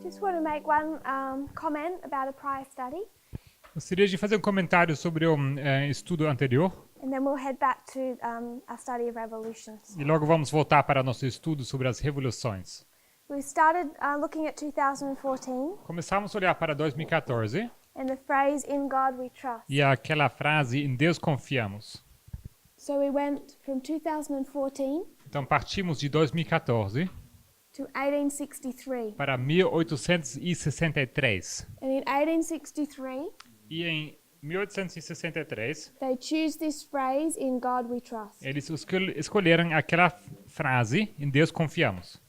Just want to make one comment about a prior study, Gostaria de fazer um comentário sobre o estudo anterior and then we'll head back to our study of revolutions. e logo vamos voltar para nosso estudo sobre as revoluções. We started looking at 2014 Começamos a olhar para 2014 and the phrase "In God We Trust." e aquela frase "Em Deus confiamos". So we went from 2014 Então partimos de 2014 to 1863, para 1863. and in 1863 E em 1863 they choose this phrase "In God We Trust." eles escolheram aquela frase "Em Deus confiamos".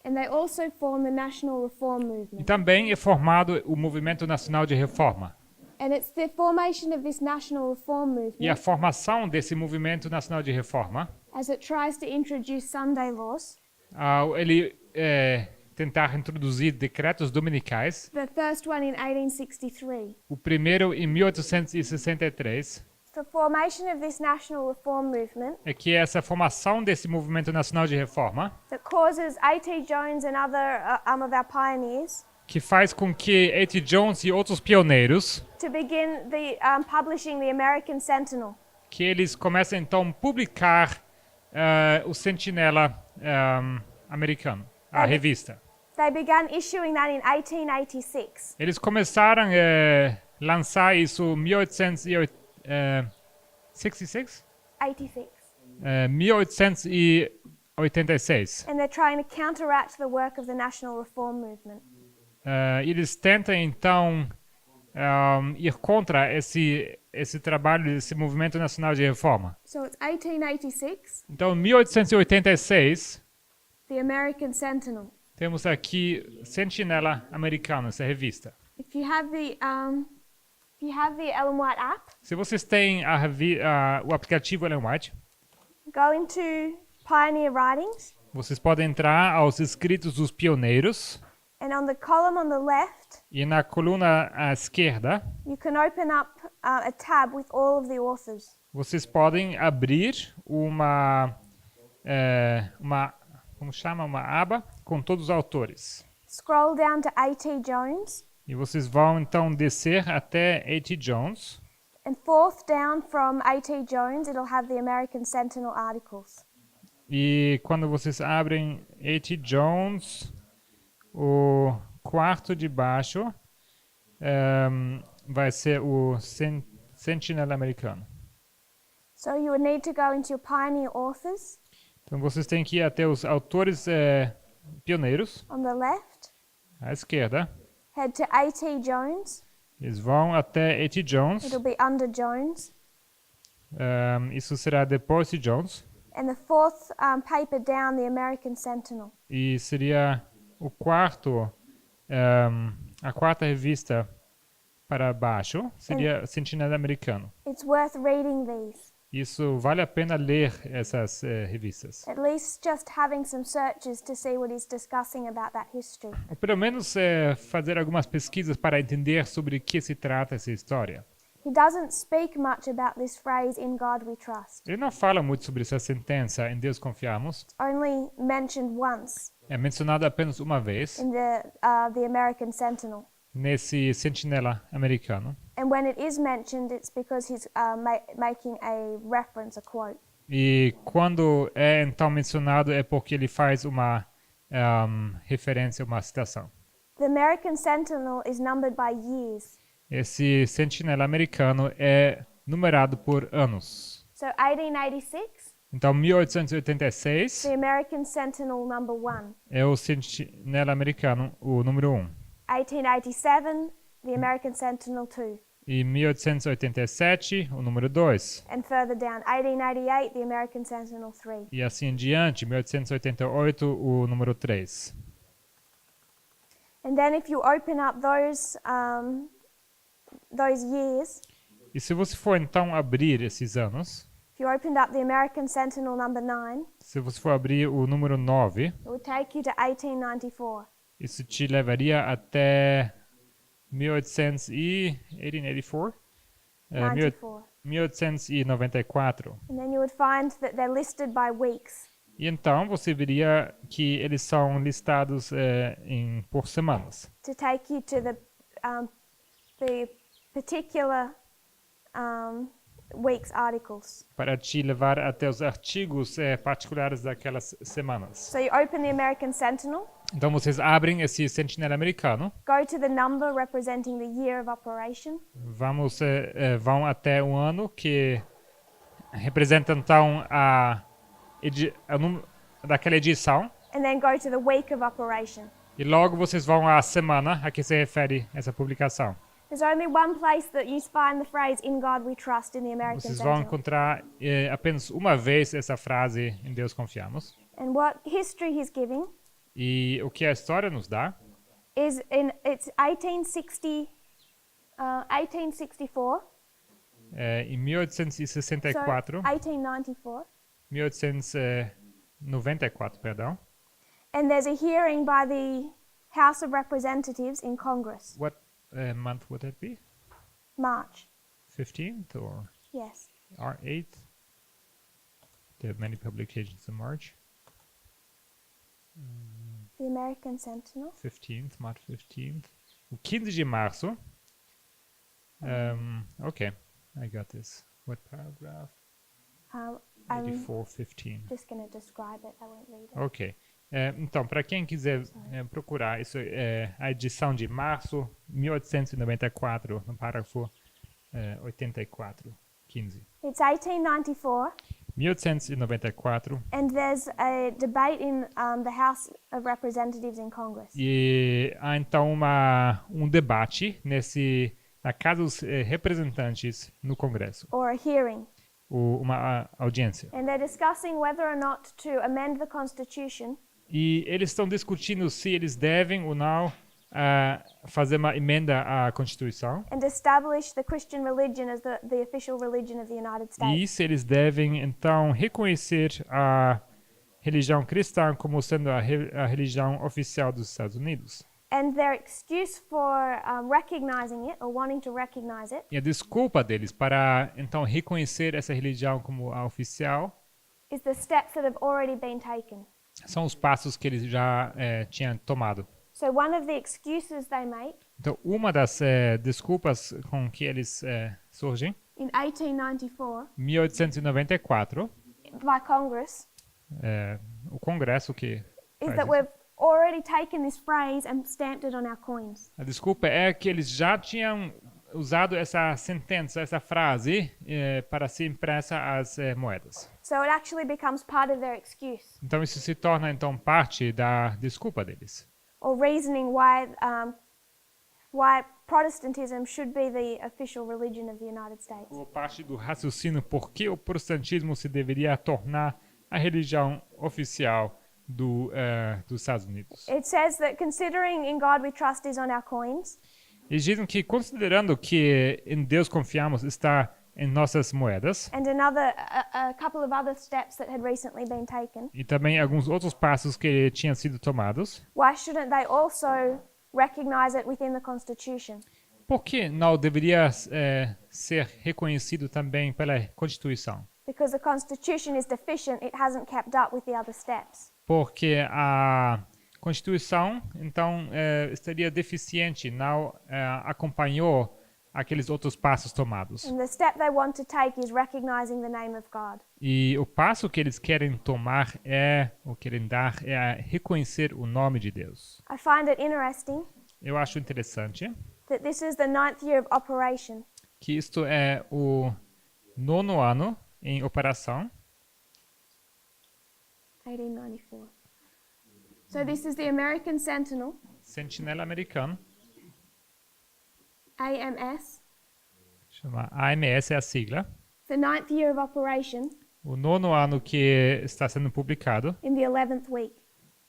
And they also form the National Reform E Movement. também é formado o Movimento Nacional de Reforma. And it's the formation of this National Reform E a Movement formação desse Movimento Nacional de Reforma, as it tries to introduce Sunday laws. ao ele tentar introduzir decretos dominicais, The first one in 1863. o primeiro em 1863, The formation of this National Reform Movement é que essa formação desse Movimento Nacional de Reforma, that causes A.T. Jones and other of our pioneers que faz com que A.T. Jones e outros pioneiros, to begin the publishing the American Sentinel. que eles começam então a publicar o Sentinela americano, a revista. They began issuing that in 1886. Eles começaram a lançar isso em 1866? 86. 1886. And they're trying to counteract the work of the National Reform Movement. Eles tentam então ir contra esse trabalho desse movimento nacional de reforma. So it's 1886, Então, em 1886, the American Sentinel. temos aqui Sentinela Americano, essa revista. If you have the Ellen White app, Se vocês têm o aplicativo Ellen White, go into Pioneer Writings, vocês podem entrar aos escritos dos pioneiros and on the column on the left, e na coluna à esquerda, you can open up a tab with all of the authors. vocês podem abrir uma como chama, uma aba com todos os autores. Scroll down to A.T. Jones, E vocês vão então descer até A.T. Jones. and fourth down from A.T. Jones, it'll have the American Sentinel articles. E quando vocês abrem A.T. Jones, o quarto de baixo vai ser o Sentinela americano. So you would need to go into your Pioneer authors Então vocês têm que ir até os autores pioneiros, on the left, à esquerda. head to A.T. Jones, Eles vão até A.T. Jones. it'll be under Jones, Isso será depois de Jones. and the fourth paper down, the American Sentinel. E seria o quarto, a quarta revista para baixo, seria Sentinela americano. It's worth reading these, Isso vale a pena ler essas revistas. at least just having some searches to see what he's discussing about that history. Ou pelo menos fazer algumas pesquisas para entender sobre o que se trata essa história. He doesn't speak much about this phrase, "In God We Trust." Ele não fala muito sobre essa sentença, em Deus confiamos. Only mentioned once É mencionado apenas uma vez in the American Sentinel. nesse Sentinela americano. And when it is mentioned, it's because he's making a reference, a quote. E quando é então mencionado é porque ele faz uma referência, uma citação. The American Sentinel is numbered by years. Esse Sentinela americano é numerado por anos. So 1886, Então, 1886 the American Sentinel number 1. é o Sentinela americano, o número 1. 1887, the American Sentinel 2. E 1887, o número 2. And further down, 1888, the American Sentinel 3. E assim em diante, 1888, o número 3. And then if you open up those years, E se você for então abrir esses anos, if you opened up the American Sentinel number 9, se você for abrir o número 9, it would take you to 1894. isso te levaria até 1884? 94. 1894. And then you would find that they're listed by weeks. E então você veria que eles são listados por semanas. to take you to the particular week's articles. Para te levar até os artigos particulares daquelas semanas. So you open the American Sentinel, Então vocês abrem esse Sentinela americano, go to the number representing the year of operation, vão até um ano que representa então o número daquela edição, and then go to the week of operation. e logo vocês vão à semana a que se refere essa publicação. There's only one place that you find the phrase "In God We Trust" in the American Vocês vão Sentinel. encontrar apenas uma vez essa frase, em Deus confiamos. And what history he's giving E o que a história nos dá is it's 1864, em 1864, 1894, 1894, perdão. and there's a hearing by the House of Representatives in Congress, What month would that be? March. 15th or Yes. or 8th? There are many publications in March. The American Sentinel. 15th, March 15th. O 15 de março. Okay, I got this. What paragraph? I'm 84:15. just going to describe it. I won't read it. Ok. Então, para quem quiser procurar, isso é a edição de março 1894, no parágrafo 84:15. It's 1894, 1894. and there's a debate in the House of Representatives in Congress. E há então um debate na Casa dos Representantes no Congresso, Or a hearing. uma audiência. And they're discussing whether or not to amend the Constitution E eles estão discutindo se eles devem ou não fazer uma emenda à Constituição and establish the Christian religion as the official religion of the United e States. se eles devem então reconhecer a religião cristã como sendo a religião oficial dos Estados Unidos. And their excuse for recognizing it or wanting to recognize it E a desculpa deles para então reconhecer essa religião como a oficial is the steps that have already been taken. são os passos que eles já tinham tomado. So one of the excuses they make Então, uma das desculpas com que eles surgem, in 1894 1894, by Congress o Congresso que is faz that isso. we've already taken this phrase and stamped it on our coins. A desculpa é que eles já tinham usado essa sentença, essa frase, para ser impressa as moedas. So it actually becomes part of their excuse Então, isso se torna então parte da desculpa deles. or reasoning why Protestantism should be the official religion of the United States. Ou parte do raciocínio por que o protestantismo se deveria tornar a religião oficial dos Estados Unidos. It says that considering in God we trust is on our coins, Eles dizem que, considerando que em Deus confiamos está em nossas moedas, and a couple of other steps that had recently been taken, e também alguns outros passos que tinham sido tomados, why shouldn't they also recognize it within the Constitution? por que não deveria ser reconhecido também pela Constituição? Because the Constitution is deficient, it hasn't kept up with the other steps. Porque a Constituição, então, estaria deficiente, não acompanhou aqueles outros passos tomados. And the step they want to take is recognizing the name of God. E o passo que eles querem tomar ou querem dar é reconhecer o nome de Deus. I find it interesting Eu acho interessante that this is the 9th year of operation, que isto é o 9º ano em operação. 1894. So this is the American Sentinel, Sentinela americano, AMS, chama AMS é a sigla. the 9th year of operation O 9º ano que está sendo publicado. in the 11th week.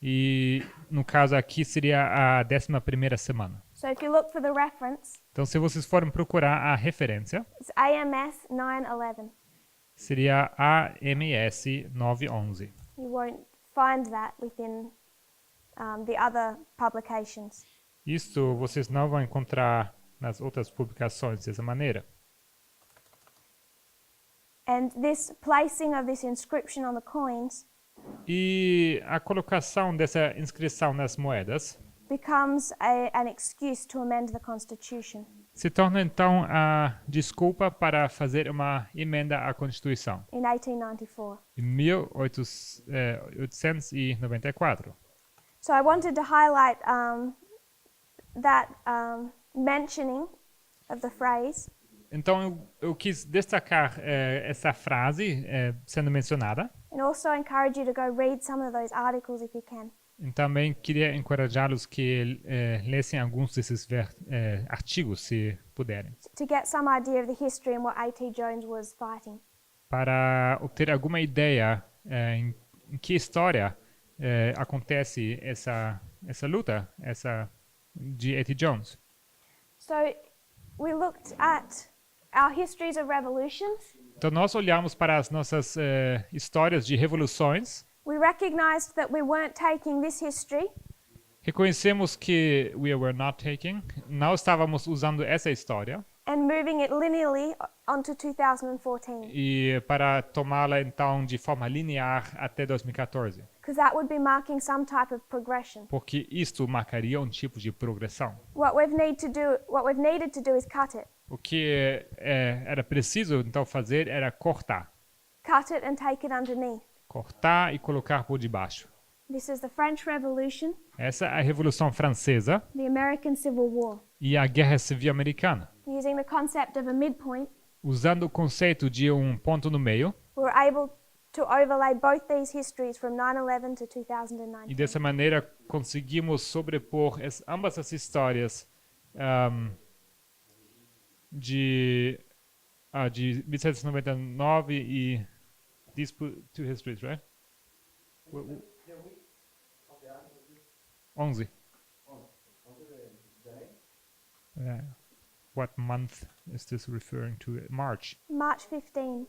E no caso aqui seria a 11ª semana. So if you look for the reference, Então, se vocês forem procurar a referência, it's AMS 911. seria AMS 911. You won't find that within the other publications. Isto vocês não vão encontrar nas outras publicações dessa maneira. And this placing of this inscription on the coins E a colocação dessa inscrição nas moedas becomes an excuse to amend the Constitution. se torna então a desculpa para fazer uma emenda à Constituição In 1894. em 1894. So I wanted to highlight that mentioning of the phrase Então eu quis destacar essa frase sendo mencionada. and also encourage you to go read some of those articles if you can. E também queria encorajá-los que lessem alguns desses artigos, se puderem, To get some idea of the history and what A.T. Jones was fighting. para obter alguma ideia em que história acontece essa luta, de A.T. Jones. So we looked at our histories of revolutions. Então nós olhamos para as nossas histórias de revoluções, We recognized that we weren't taking this history reconhecemos que não estávamos usando essa história and moving it linearly onto 2014, e para tomá-la então de forma linear até 2014, because that would be marking some type of progression. porque isto marcaria um tipo de progressão. What we've needed to do is cut it. O que era preciso então fazer era cortar And take it underneath. cortar e colocar por debaixo. This is the French Revolution, Essa é a Revolução Francesa the American Civil War. e a Guerra Civil Americana. Using the concept of a midpoint, Usando o conceito de um ponto no meio, we were able to overlay both these histories from 9/11 to e 2019. dessa maneira conseguimos sobrepor ambas as histórias de 1799 e these two histories, right? 11. What month is this referring to? March. March 15.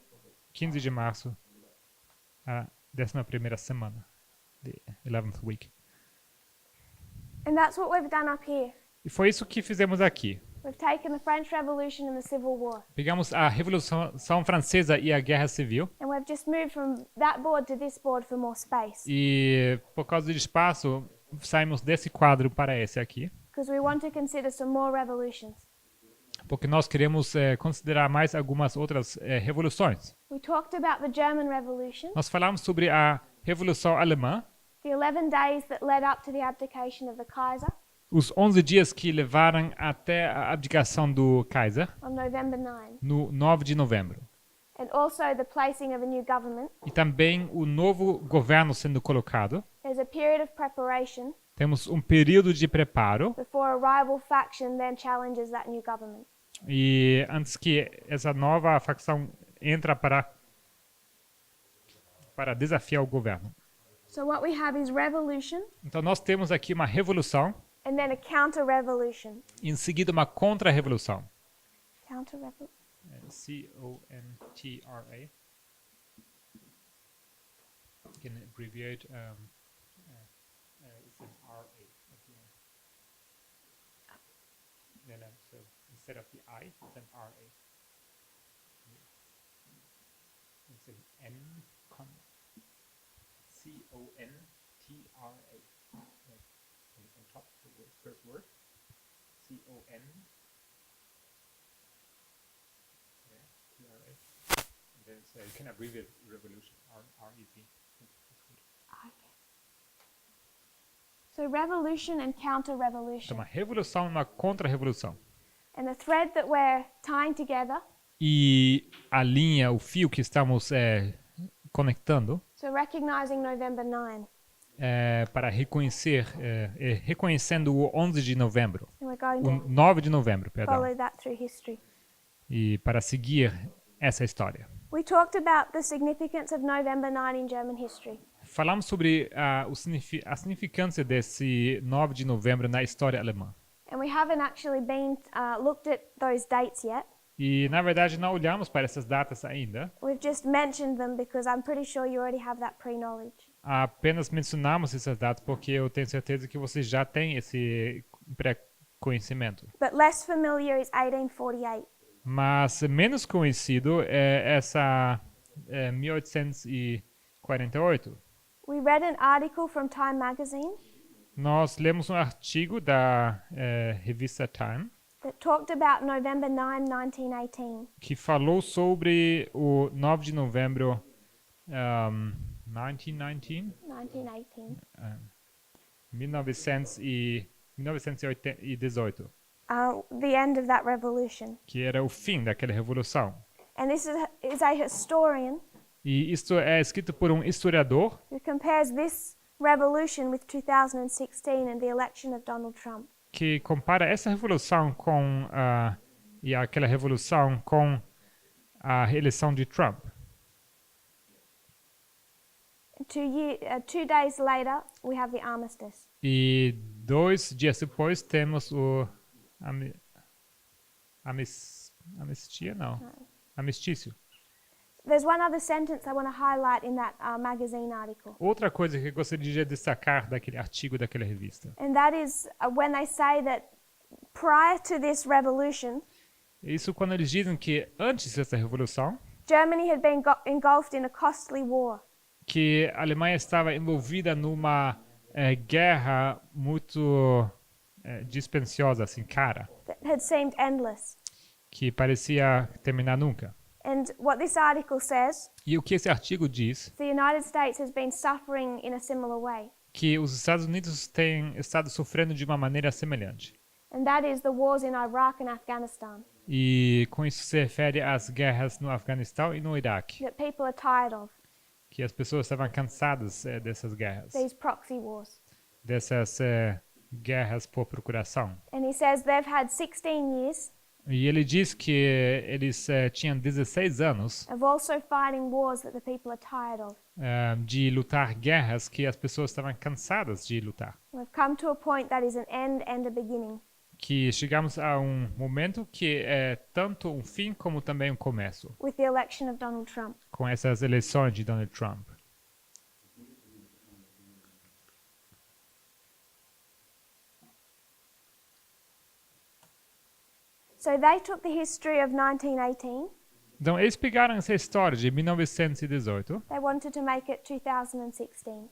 15 de março, a 11ª semana, the 11th week. And that's what we've done up here. E foi isso que fizemos aqui. We've taken the French Revolution and the Civil War, Pegamos a Revolução Francesa e a Guerra Civil and we've just moved from that board to this board for more space, e, por causa do espaço, saímos desse quadro para esse aqui, because we want to consider some more revolutions. porque nós queremos considerar mais algumas outras revoluções. We talked about the German Revolution, Nós falamos sobre a Revolução Alemã, the 11 days that led up to the abdication of the Kaiser os 11 dias que levaram até a abdicação do Kaiser, on November 9, no 9 de novembro. and also the placing of a new government. E também o novo governo sendo colocado. There's a period of preparation Temos um período de preparo before a rival faction then challenges that new government. e antes que essa nova facção entra para desafiar o governo. So what we have is revolution Então nós temos aqui uma revolução and then a counter-revolution. e em seguida uma contra-revolução. Counter-revolution. C-O-N-T-R-A. You can abbreviate it's an R-A at the end. No, so instead of the I, it's an R-A. It's an N C-O-N-T-R-A. Like on top of the first word. C-O-N. Yeah, T-R-A. And then so you can abbreviate revolution, R-E-V. Okay. So revolution and Então, counter-revolution. uma revolução e uma contra-revolução. And the thread that we're tying together, E a linha, o fio que estamos conectando so recognizing November 9, para reconhecendo o 11 de novembro, and we're going o to 9 de novembro, perdão, follow that through history. e para seguir essa história. We talked about the significance of November 9 in German history. Falamos sobre a significância desse 9 de novembro na história alemã. And we haven't actually looked at those dates yet. E, na verdade, não olhamos para essas datas ainda. We've just mentioned them because I'm pretty sure you already have that pre-knowledge. Apenas mencionamos essas datas porque eu tenho certeza que vocês já têm esse pré-conhecimento. But less familiar is 1848. Mas menos conhecido é essa 1848. We read an article from Time magazine Nós lemos um artigo da revista Time that talked about November 9, 1918. que falou sobre o 9 de novembro 1919, 1918. 1918, The end of that revolution. que era o fim daquela revolução. And this is a historian E isto é escrito por um historiador who compares this revolution with 2016 and the election of Donald Trump. que compara essa revolução e aquela revolução com a reeleição de Trump. 2 days later, we have the armistice. E 2 dias depois temos o anistia, não, amistício. There's one other sentence I want to highlight in that magazine article, Outra coisa que eu gostaria de destacar daquele artigo daquela revista. and that is when they say that prior to this revolution, Isso quando eles dizem que antes dessa revolução, Germany had been engulfed in a costly war. que a Alemanha estava envolvida numa guerra muito dispendiosa, assim, cara, That had seemed endless. que parecia terminar nunca. And what this article says, E o que esse artigo diz, the United States has been suffering in a similar way, que os Estados Unidos têm estado sofrendo de uma maneira semelhante. and that is the wars in Iraq and Afghanistan E com isso se refere às guerras no Afeganistão e no Iraque, that people are tired of, que as pessoas estavam cansadas dessas guerras, these proxy wars. dessas guerras por procuração. And he says they've had 16 years E ele diz que eles tinham 16 anos of also fighting wars that the people are tired of. de lutar guerras que as pessoas estavam cansadas de lutar. We've come to a point that is an end and a beginning. Que chegamos a um momento que é tanto um fim como também um começo, With the election of Donald Trump. com essas eleições de Donald Trump. So they took the history of 1918, Então, eles pegaram essa história de 1918 they wanted to make it 2016.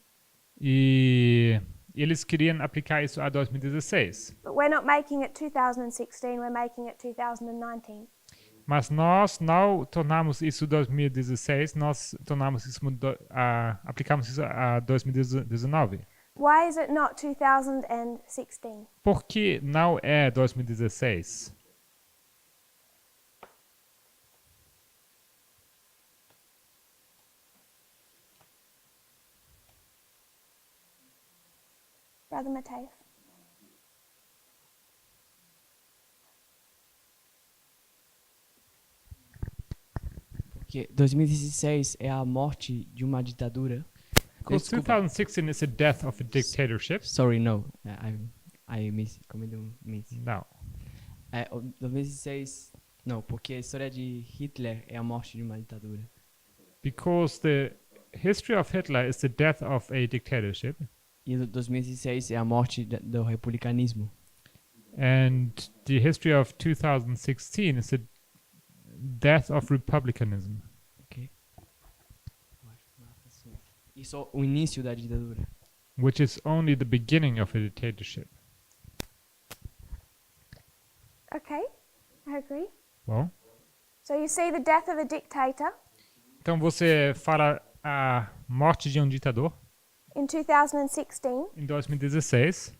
e eles queriam aplicar isso a 2016. But we're not making it 2016, we're making it 2019. Mas nós não tornamos isso 2016, nós tornamos isso aplicamos isso a 2019. Why is it not 2016? Por que não é 2016? Brother Mateus. Porque 2016 é a morte de uma ditadura. Because Desculpa. 2016 is the death of a dictatorship. Sorry, no. I cometi um miss. Não. O 2016... Não, porque a história de Hitler é a morte de uma ditadura. Because the history of Hitler is the death of a dictatorship. E o 2016 é a morte do republicanismo. And the history of 2016 is the death of republicanism. Ok? Isso é o início da ditadura. Which is only the beginning of a dictatorship. Okay, I agree. Bom, So you see the death of a dictator então você fala a morte de um ditador in 2016, em 2016.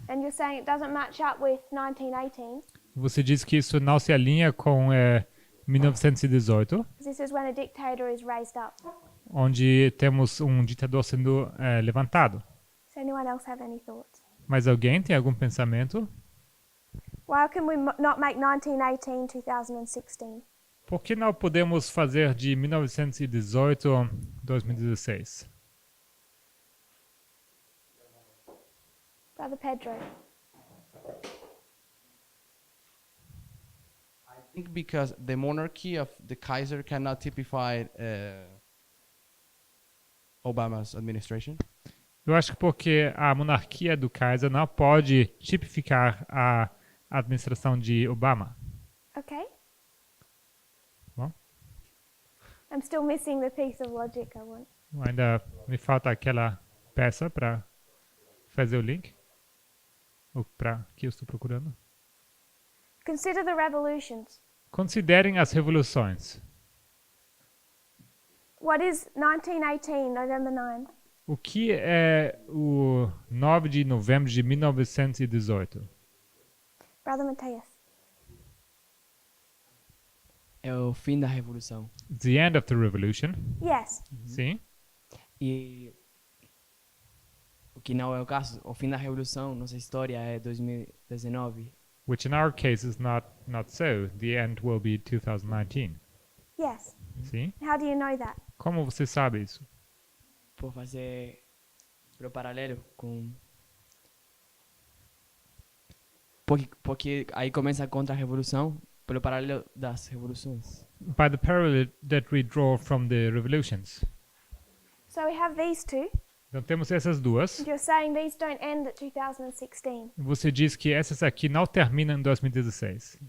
and you're saying it doesn't match up with 1918, Você diz que isso não se alinha com 1918, because this is when a dictator is raised up. onde temos um ditador sendo levantado. Does anyone else have any thoughts? Mas alguém tem algum pensamento? Why can we not make 1918 2016? Por que não podemos fazer de 1918 2016? Brother Pedro. I think because the monarchy of the Kaiser cannot typify Obama's administration. Eu acho que porque a monarquia do Kaiser não pode tipificar a administração de Obama. Okay. Well. I'm still missing the piece of logic I want. Ainda me falta aquela peça para fazer o link. O para que eu estou procurando. Consider the revolutions. Considerem as revoluções. What is 1918, November 9? O que é o 9 de novembro de 1918? Brother Matthias. É o fim da revolução. The end of the revolution. Yes. Sim. E o que não é o caso, o fim da revolução, nossa história é 2019. Which in our case is not so. The end will be 2019. Yes. Sim. How do you know that? Como você sabe isso? Por fazer o paralelo com... Porque aí começa a contra-revolução, pelo paralelo das revoluções. By the parallel that we draw from the revolutions. So we have these two. Então temos essas duas. And you're saying these don't end at 2016 Você diz que essas aqui não terminam em 2016.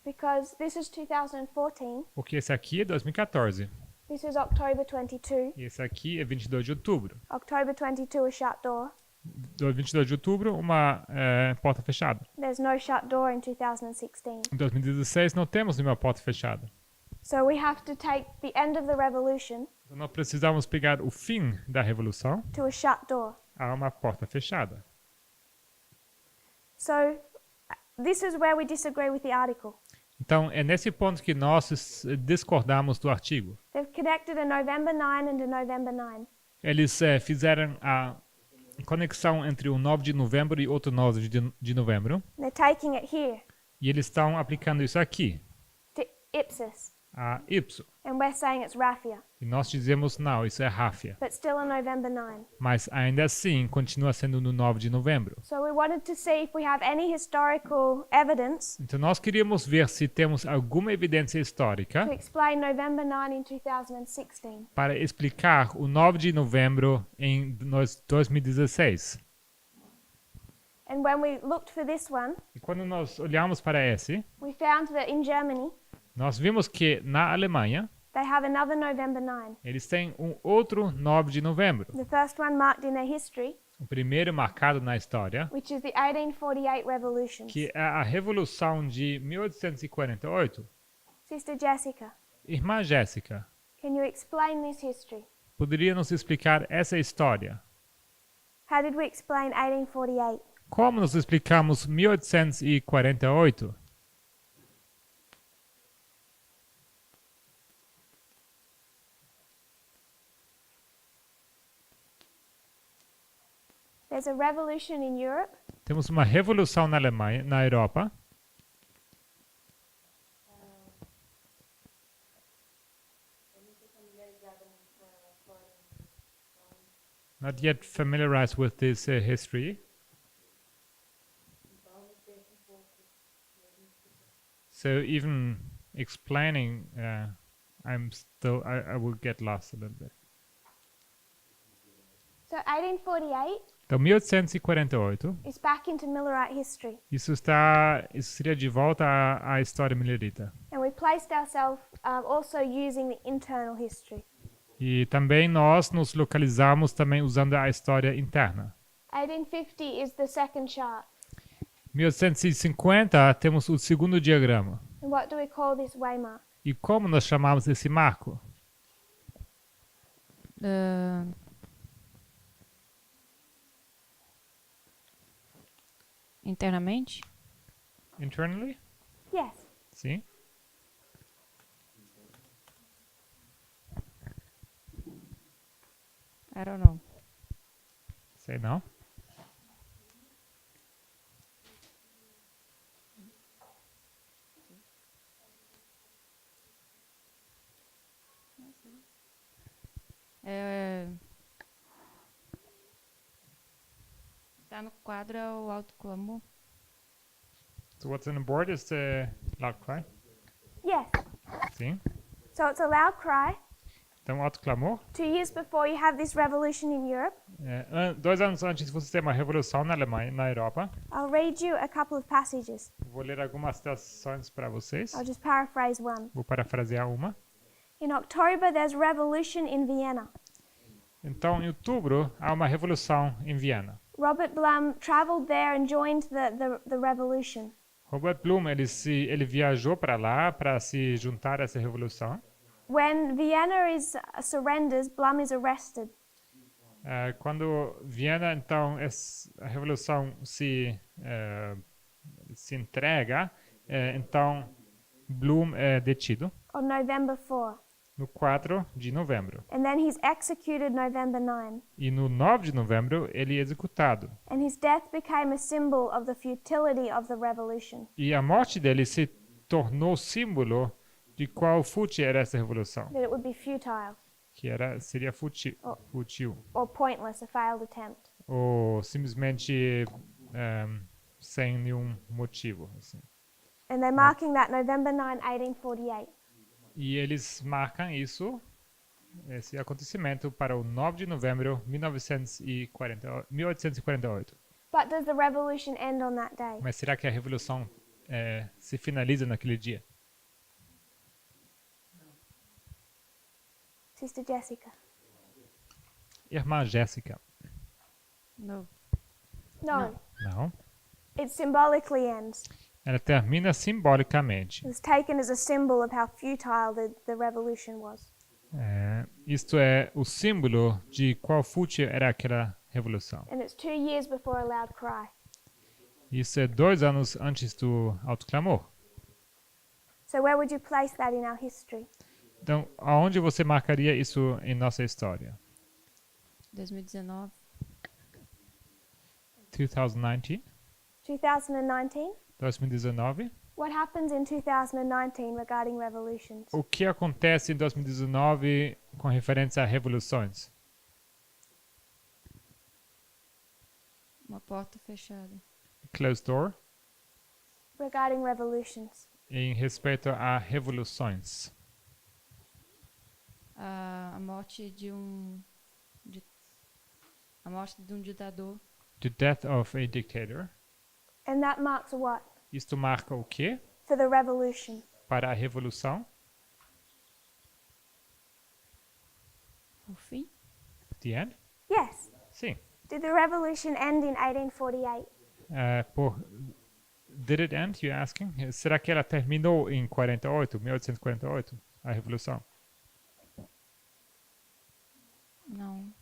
because this is 2014. Porque esse aqui é 2014. This is October 22. E esse aqui é 22 de outubro. October 22, a shut door. 22 de outubro, uma porta fechada. There's no shut door in 2016. Em 2016 não temos nenhuma porta fechada. So we have to take the end of the revolution Então nós precisamos pegar o fim da revolução to a shut door. a uma porta fechada. So this is where we disagree with the article. Então é nesse ponto que nós discordamos do artigo. They've connected a November 9 and a November 9. Eles fizeram a conexão entre o 9 de novembro e outro 9 de novembro. They're taking it here E eles estão aplicando isso aqui, to Ipsos. a Ipso. And we're saying it's Raffia. E nós dizemos, não, isso é Ráfia. But still a November 9. Mas ainda assim, continua sendo no 9 de novembro. So we wanted to see if we have any historical evidence Então nós queríamos ver se temos alguma evidência histórica to explain November 9 in 2016. para explicar o 9 de novembro em 2016. And when we looked for this one, E quando nós olhamos para esse, we found that in Germany, nós vimos que na Alemanha, they have another November 9. eles têm um outro 9 de novembro. The first one marked in their history, O primeiro marcado na história, which is the 1848 revolutions. que é a Revolução de 1848. Sister Jessica, Irmã Jéssica, can you explain this history? poderia nos explicar essa história? How did we explain 1848? Como nós explicamos 1848? There's a revolution in Europe. Temos uma revolução na Alemanha, na Europa. Not yet familiarized with this history. So even explaining, I will get lost a little bit. So 1848 Então, 1848, is back into Millerite history. isso seria de volta à história millerita. And we placed ourselves also using the internal history. E também nós nos localizamos também usando a história interna. 1850 is the second chart. 1850 temos o segundo diagrama. And what do we call this waymark? E como nós chamamos esse marco? Internamente? Internally? Yes. Sim. I don't know. Sei não. Tá no quadro é o autoclamor. So what's on the board is the loud cry. Yes. Sim. So it's a loud cry. Então, autoclamor. 2 years before you have this revolution in Europe. 2 anos antes você tem uma revolução na Alemanha, na Europa. I'll read you a couple of passages. Vou ler algumas citações para vocês. I'll just paraphrase one. Vou parafrasear uma. In October, there's revolution in Vienna. Então, em outubro, há uma revolução em Viena. Robert Blum traveled there and joined the revolution. Robert Blum, ele viajou para lá para se juntar a essa revolução. When Vienna surrenders, Blum is arrested. Quando Viena, então, a revolução se entrega, então Blum é detido On November 4. no 4 de novembro. And then he's executed November 9. E no 9 de novembro, ele é executado. And his death became a symbol of the futility of the revolution. E a morte dele se tornou símbolo de qual fútil era essa revolução, That it would be futile que seria fútil, or pointless, a failed attempt. ou simplesmente sem nenhum motivo. Assim. And they're marking that November 9, 1848. E eles marcam esse acontecimento para o 9 de novembro de 1848. But does the revolution end on that day? Mas será que a revolução se finaliza naquele dia? Sister Jessica? Irmã Jéssica. No. No. Não. It symbolically ends. Ela termina simbolicamente. It was taken as a symbol of how futile the revolution was. Isto é o símbolo de qual fútil era aquela revolução. And it's 2 years before a loud cry. Isso é 2 anos antes do autoclamor. So where would you place that in our history? Então, aonde você marcaria isso em nossa história? 2019. 2019? 2019? 2019? What happens in 2019 regarding revolutions? O que acontece em 2019 com referência a revoluções? Uma porta fechada. Closed door. Regarding revolutions. Em respeito a revoluções. A morte de um ditador. The death of a dictator. And that marks what? Isto marca o quê? For the revolution. Para a revolução? O fim? The end? Yes. Sim. Did the revolution end in 1848? Did it end, you asking? Será que ela terminou em 1848, a revolução? Não.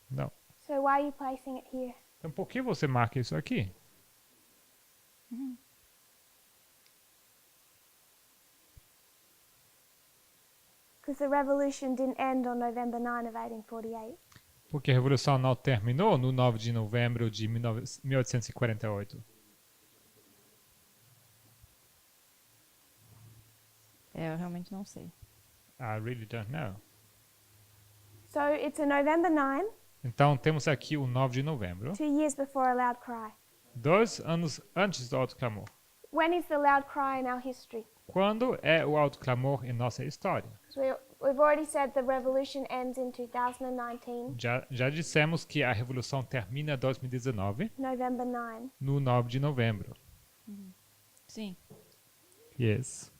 Não. So why are you placing it here? Então por que você marca isso aqui? Because the revolution didn't end on November 9 of 1848. Porque a revolução não terminou no 9 de novembro de 1848. Eu realmente não sei. I really don't know. So it's a November 9, Então temos aqui o 9 de novembro, 2 years before a loud cry. 2 anos antes do autoclamor. When is the loud cry in our history? Quando é o autoclamor em nossa história? Because we've already said the revolution ends in 2019, Já dissemos que a revolução termina em 2019, November 9. no 9 de novembro. Sim. Yes.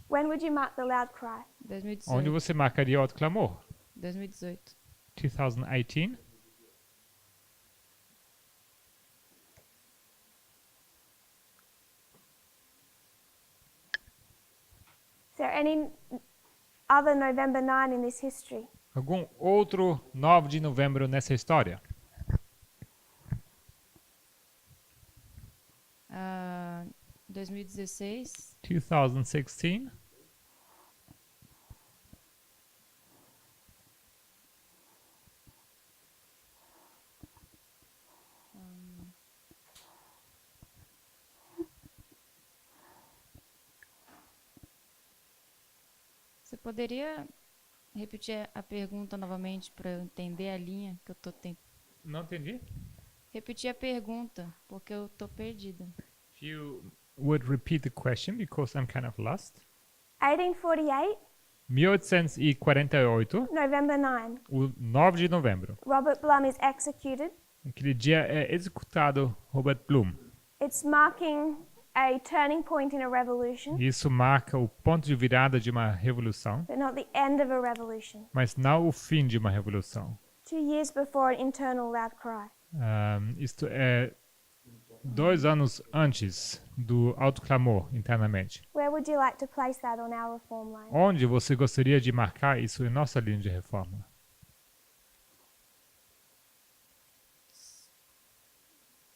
When would you mark the loud cry? 2018. Onde você marcaria o autoclamor? 2018. 2018? Is there any other November 9 in this history? Algum outro 9 de novembro nessa história? 2016. 2016? Você poderia repetir a pergunta novamente para eu entender a linha que eu tô tentando? Não entendi. Repetir a pergunta, porque eu tô perdida. If you would repeat the question because I'm kind of lost. 1848, 1848, November 9. o 9 de novembro. Robert Blum is executed. Aquele dia é executado Robert Blum. It's marking a turning point in a revolution, Isso marca o ponto de virada de uma revolução, but not the end of a revolution. mas não o fim de uma revolução. 2 years before an internal loud cry. Isto é 2 anos antes do autoclamor internamente. Where would you like to place that on our reform line? Onde você gostaria de marcar isso em nossa linha de reforma?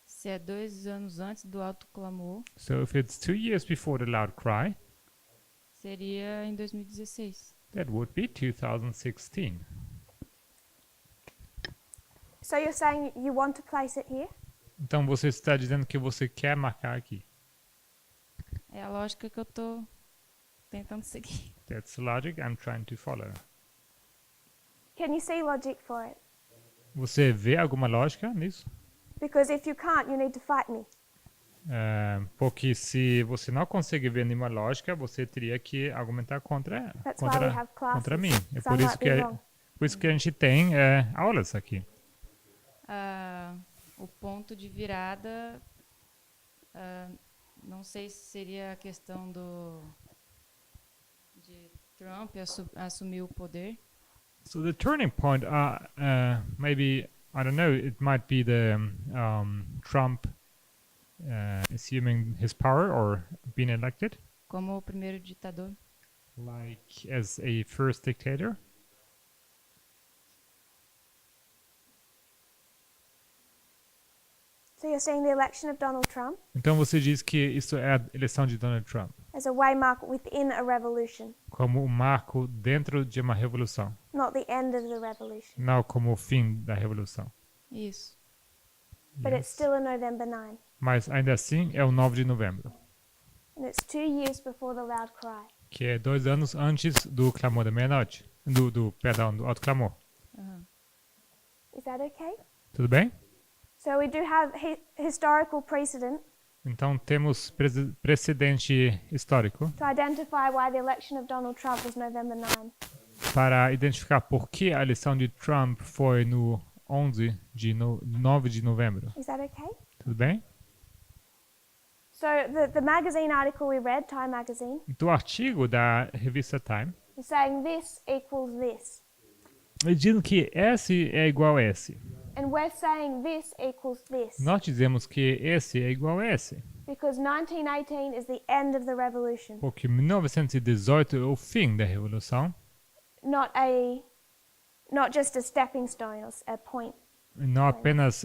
Se é 2 anos antes do autoclamor, So if it's 2 years before the loud cry, seria em 2016. that would be 2016. So you're saying you want to place it here? Então você está dizendo que você quer marcar aqui. É a lógica que eu tô tentando seguir. That's the logic I'm trying to follow. Can you see logic for it? Você vê alguma lógica nisso? Because if you can't, you need to fight me. Porque se você não consegue ver nenhuma lógica, você teria que argumentar contra That's why we have classes. contra mim. É 'cause por I isso might que be wrong. por isso que a gente tem aulas aqui. O ponto de virada, não sei se seria a questão de Trump assumir o poder. So the turning point, maybe I don't know. It might be the Trump assuming his power or being elected, Como o primeiro ditador. like as a first dictator. So you're saying the election of Donald Trump Então você diz que isso é a eleição de Donald Trump as a waymark within a revolution, como um marco dentro de uma revolução, not the end of the revolution. não como o fim da revolução. Isso. But it's still a November 9. Mas ainda assim é o 9 de novembro, And it's 2 years before the loud cry. que é 2 anos antes do clamor da meia-noite, perdão, do autoclamor. Is that okay? Tudo bem? So we do have historical precedent Então temos precedente histórico to identify why the election of Donald Trump was November 9. para identificar por que a eleição de Trump foi no 9 de novembro. Is that okay? Tudo bem? So the magazine article we read, Time Magazine, Então o artigo da revista Time, is saying this equals this. eles dizem que S é igual a S. And we're saying this equals this. Nós dizemos que S é igual a S, Because 1918 is the end of the revolution, porque 1918 é o fim da revolução, not just a stepping stone or a point. e não apenas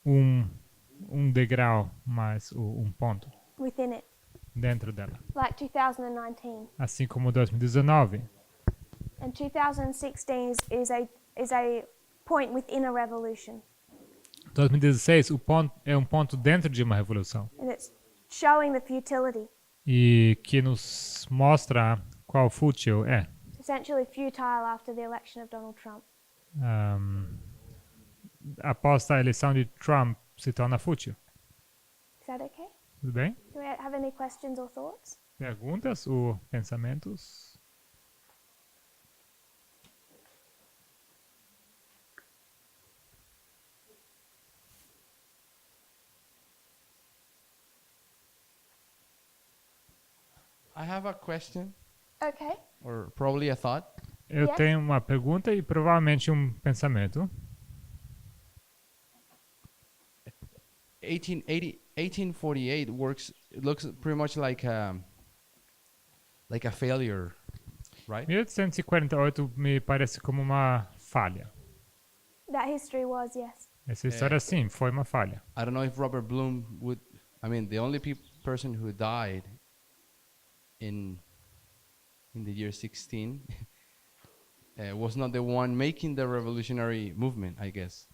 um degrau, mas um ponto Within it, dentro dela. like 2019. Assim como 2019. And 2016 is a point within a revolution. 2016 o ponto, é um ponto dentro de uma revolução And it's showing the futility, e que nos mostra qual fútil é. essentially futile after the election of Donald Trump. Após a eleição de Trump se torna fútil. Is that okay? Tudo bem? Do we have any questions or thoughts? Perguntas ou pensamentos? I have a question Okay. or probably a thought. Eu Yes. tenho uma pergunta e provavelmente um pensamento. 1848 looks pretty much like a failure, right? 1848 me parece como uma falha. That history was, yes. Essa história, sim, foi uma falha. I don't know if Robert Bloom would. I mean, the only person who died in the year 16 was not the one making the revolutionary movement, I guess.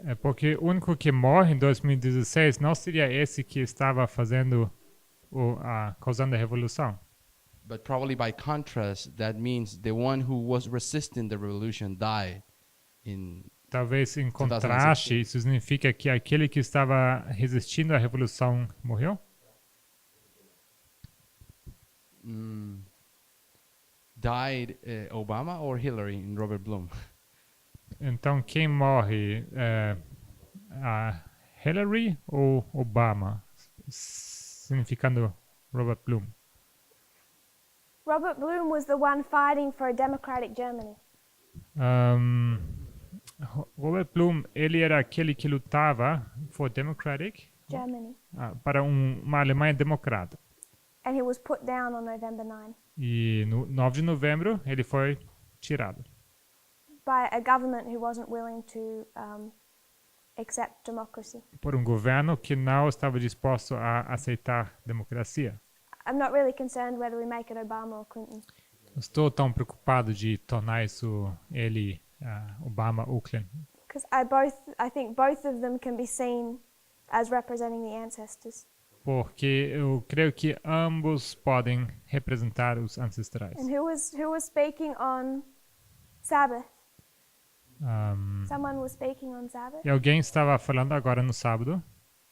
É porque o único que morre em 2016 não seria esse que estava fazendo causando a revolução. But probably by contrast, that means the one who was resisting the revolution died in. Talvez em contraste, isso significa que aquele que estava resistindo à revolução morreu? Died Obama or Hillary in Robert Bloom? Então quem morre a Hillary ou Obama? significando Robert Bloom? Robert Bloom was the one fighting for a democratic Germany. Robert Bloom, ele era aquele que lutava for democratic, Germany. para uma Alemanha democrata. And he was put down on November 9 E no 9 de novembro ele foi tirado by a government who wasn't willing to accept democracy. por um governo que não estava disposto a aceitar democracia. I'm not really concerned whether we make it Obama or Clinton. Não estou tão preocupado de tornar isso ele, Obama ou Clinton, Because I think both of them can be seen as representing the ancestors. porque eu creio que ambos podem representar os ancestrais. And who was speaking on Sabbath? Someone was speaking on Sabbath. E alguém estava falando agora no sábado.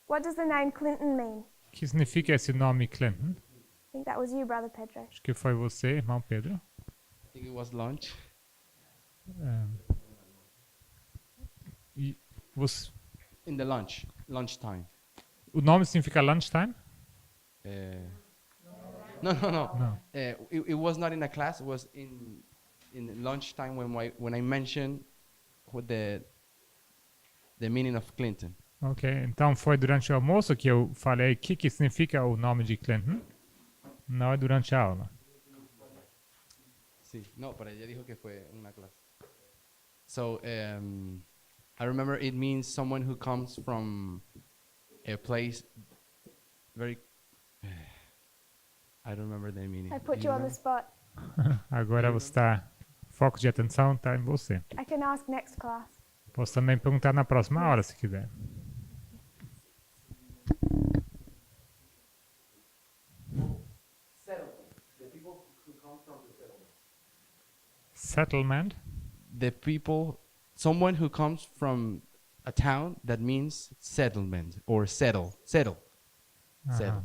What does the name Clinton mean? O que significa esse nome Clinton? I think that was you, Brother Pedro. Acho que foi você, irmão Pedro. I think it was lunch. E você, In the lunchtime. o nome significa lunchtime? No. No. It was not in a class. It was in lunchtime when I mentioned what the meaning of Clinton. Ok, então foi durante o almoço que eu falei o que significa o nome de Clinton. Não é durante a aula. Sí, no, pero ella dijo que fue una clase. So, I remember it means someone who comes from a place very. I don't remember the meaning. I put Do you on the remember? spot. Agora você está. Foco de atenção está em você. I can ask next class. Posso também perguntar na próxima hora, se quiser. Settlement. The people, someone who comes from a town that means settlement or settle. Settle. Settle.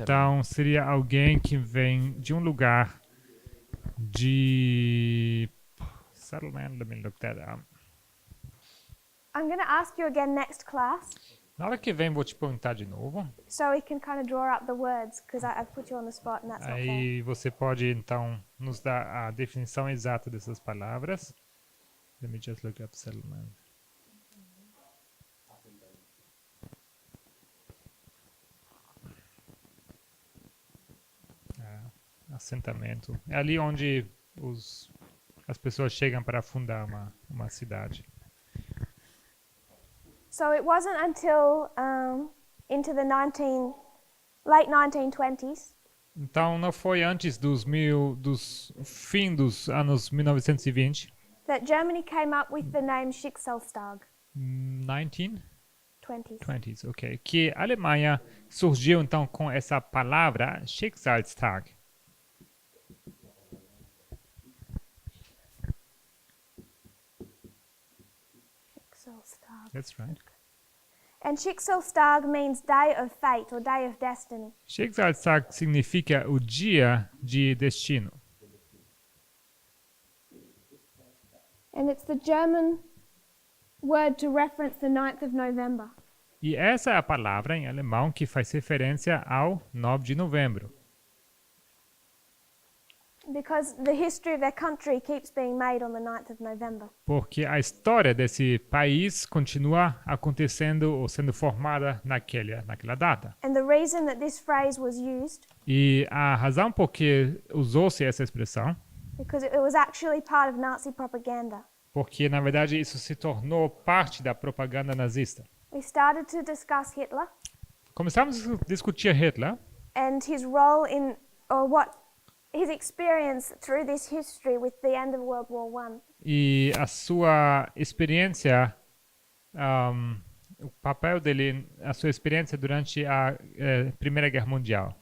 Então seria alguém que vem de um lugar de. Settlement, let me look that up. I'm going to ask you again next class Na hora que vem, vou te perguntar de novo. so we can kind of draw up the words because I've put you on the spot and that's not fair. Aí você pode, então, nos dar a definição exata dessas palavras. Let me just look up settlement. Assentamento. É ali onde as pessoas chegam para fundar uma cidade. So it wasn't until into the late 1920s Então, não foi antes dos fim dos anos 1920, that Germany came up with the name Schicksalstag. 1920s, 20s. ok, que a Alemanha surgiu então com essa palavra Schicksalstag. Schicksalstag. That's right. And Schicksalstag means day of fate or day of destiny. Schicksalstag significa o dia de destino. And it's the German word to reference the 9th of November. E essa é a palavra em alemão que faz referência ao 9 de novembro. Because the history of their country keeps being made on the 9th of November. Porque a história desse país continua acontecendo ou sendo formada naquela data. And the reason that this phrase was used, E a razão por que usou-se essa expressão, because it was actually part of Nazi propaganda. porque na verdade isso se tornou parte da propaganda nazista. We started to discuss Hitler Começamos a discutir Hitler and his role in, or what his experience through this history with the end of World War I. e a sua experiência, o papel dele, a sua experiência durante a Primeira Guerra Mundial.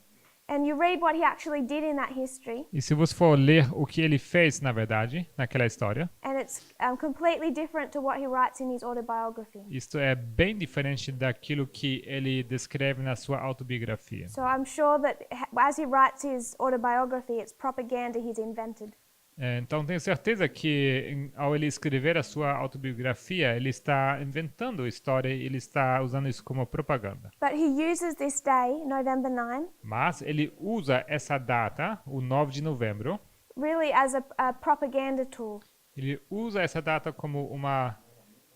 And you read what he actually did in that history, E se você for ler o que ele fez, na verdade, naquela história, and it's completely different to what he writes in his autobiography. isto é bem diferente daquilo que ele descreve na sua autobiografia. So I'm sure that as he writes his autobiography, it's propaganda he's invented. Então tenho certeza que ao ele escrever a sua autobiografia, ele está inventando história e ele está usando isso como propaganda. But he uses this day, November 9, Mas ele usa essa data, o 9 de novembro, really as a propaganda tool, ele usa essa data como uma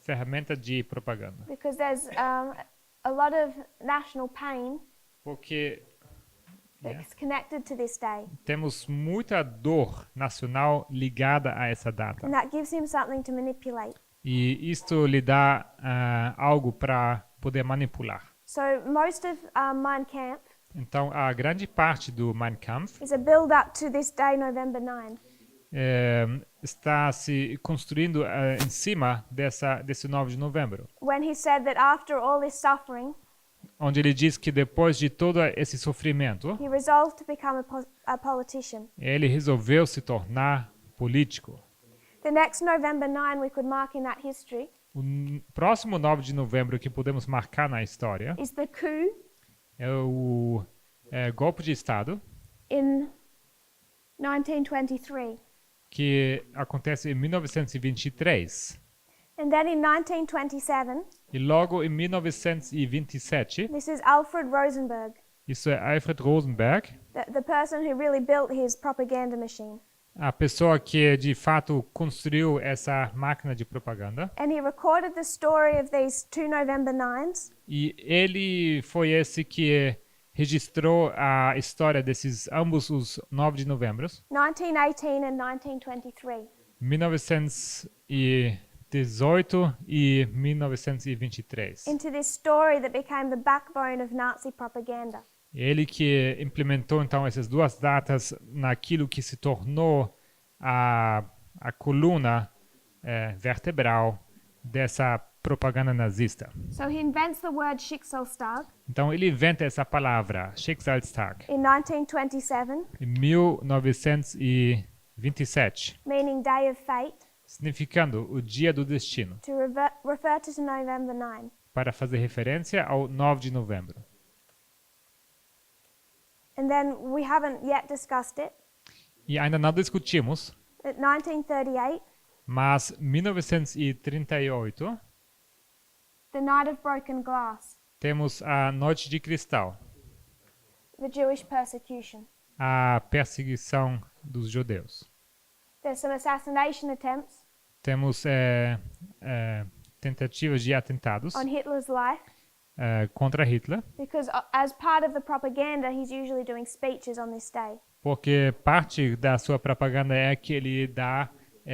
ferramenta de propaganda. because there's a lot of national pain Porque that's connected to this day. temos muita dor nacional ligada a essa data. And that gives him something to manipulate. E isto lhe dá algo para poder manipular. So most of Mein Kampf Então, a grande parte do Mein Kampf is a build-up to this day, November 9. está se construindo em cima desse 9 de novembro, When he said that after all this suffering, onde ele diz que depois de todo esse sofrimento, he resolved to become a politician. ele resolveu se tornar político. The next November 9 we could mark in that history O próximo 9 de novembro que podemos marcar na história is the coup é o golpe de Estado, in 1923. que acontece em 1923. And then in 1927, E logo em 1927, this is Alfred Rosenberg, isso é Alfred Rosenberg, the person who really built his propaganda machine. a pessoa que de fato construiu essa máquina de propaganda. And he recorded the story of these two November 9s E ele foi esse que registrou a história desses ambos os 9 de novembro, 1918 and 1923. 1918 e 1923. Into this story that became the backbone of Nazi propaganda. Ele que implementou então essas duas datas naquilo que se tornou a coluna vertebral dessa propaganda nazista. So he invents the word Schicksalstag Então ele inventa essa palavra, Schicksalstag, in 1927, em 1927, meaning day of fate, significando o dia do destino, to refer to November 9. para fazer referência ao 9 de novembro. And then we haven't yet discussed it. E ainda não discutimos, At 1938, mas 1938 the Night of Broken Glass, temos a Noite de Cristal, the Jewish persecution. a perseguição dos judeus. There's some assassination attempts Temos tentativas de atentados on Hitler's life contra Hitler, because as part of the propaganda, he's usually doing speeches on this day. porque parte da sua propaganda é que ele dá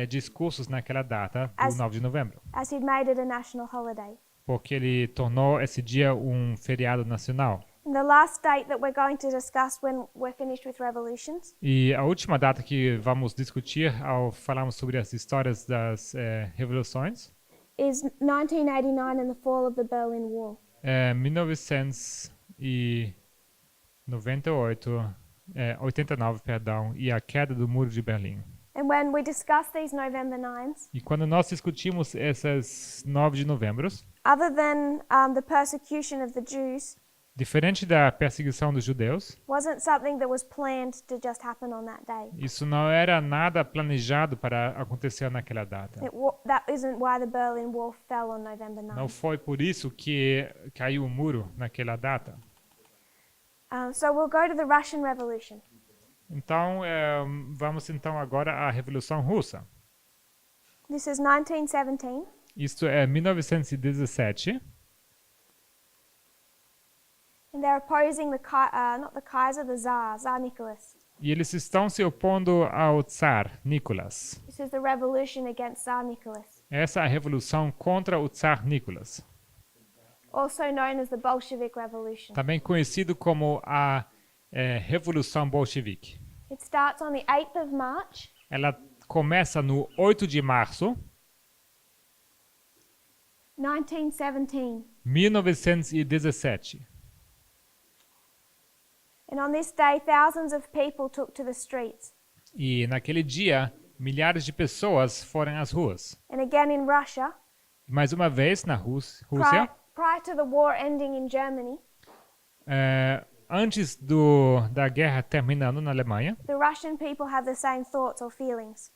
discursos naquela data, do 9 de novembro, As he'd made it a national holiday. porque ele tornou esse dia um feriado nacional. And the last date that we're going to discuss when we're finished with revolutions E a última data que vamos discutir ao falarmos sobre as histórias das revoluções is 1989 and the fall of the Berlin Wall. 89, perdão, e a queda do Muro de Berlim. And when we discuss these November 9s, E quando nós discutimos essas 9 de novembro, other than the persecution of the Jews, diferente da perseguição dos judeus, wasn't something that was planned to just happen on that day. isso não era nada planejado para acontecer naquela data. That isn't why the Berlin Wall fell on November 9. Não foi por isso que caiu o muro naquela data. So we'll go to the Russian Revolution. Então, vamos então agora à Revolução Russa. This is 1917. Isto é 1917. And they're opposing not the Kaiser, the Tsar Nicholas. E eles estão se opondo ao Tsar Nicolas. This is the revolution against Tsar Nicholas, Essa é a revolução contra o Tsar Nicolas, also known as the Bolshevik Revolution. também conhecido como a Revolução Bolchevique. It starts on the 8th of March, Ela começa no 8 de março 1917. 1917. And on this day, thousands of people took to the streets. E naquele dia, milhares de pessoas foram às ruas. And again in Russia, Mais uma vez, na Rússia, prior to the war ending in Germany, antes da guerra terminando na Alemanha, the Russian people have the same thoughts or feelings.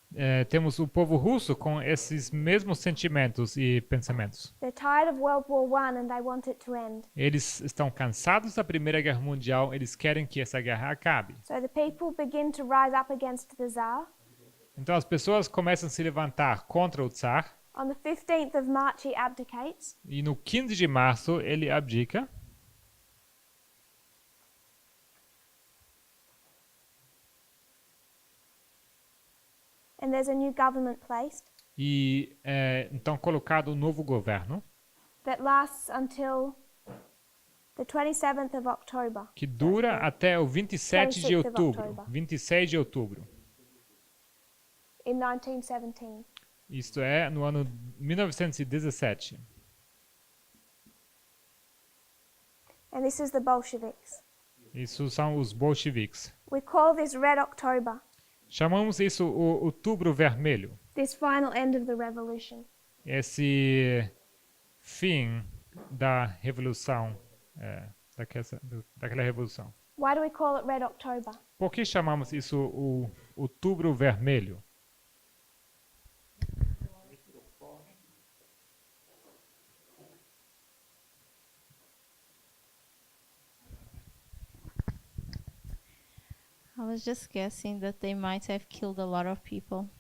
temos o povo russo com esses mesmos sentimentos e pensamentos. They're tired of World War I and they want it to end. Eles estão cansados da Primeira Guerra Mundial, eles querem que essa guerra acabe. So the people begin to rise up against the Tsar. Então as pessoas começam a se levantar contra o Tsar, On the 15th of March, he abdicates. e no 15 de março ele abdica. And there's a new government placed E então colocado um novo governo that lasts until the 27th of October que dura até o 27 de 26 of outubro, October. 26 de outubro. in 1917. Isto é, no ano 1917. And this is the Bolsheviks. Isso são os bolcheviques. We call this Red October, Chamamos isso o Outubro Vermelho. this final end of the revolution. Esse fim da revolução, daquela revolução. Why do we call it Red October? Por que chamamos isso o Outubro Vermelho? I was just guessing that they might have killed a lot of people.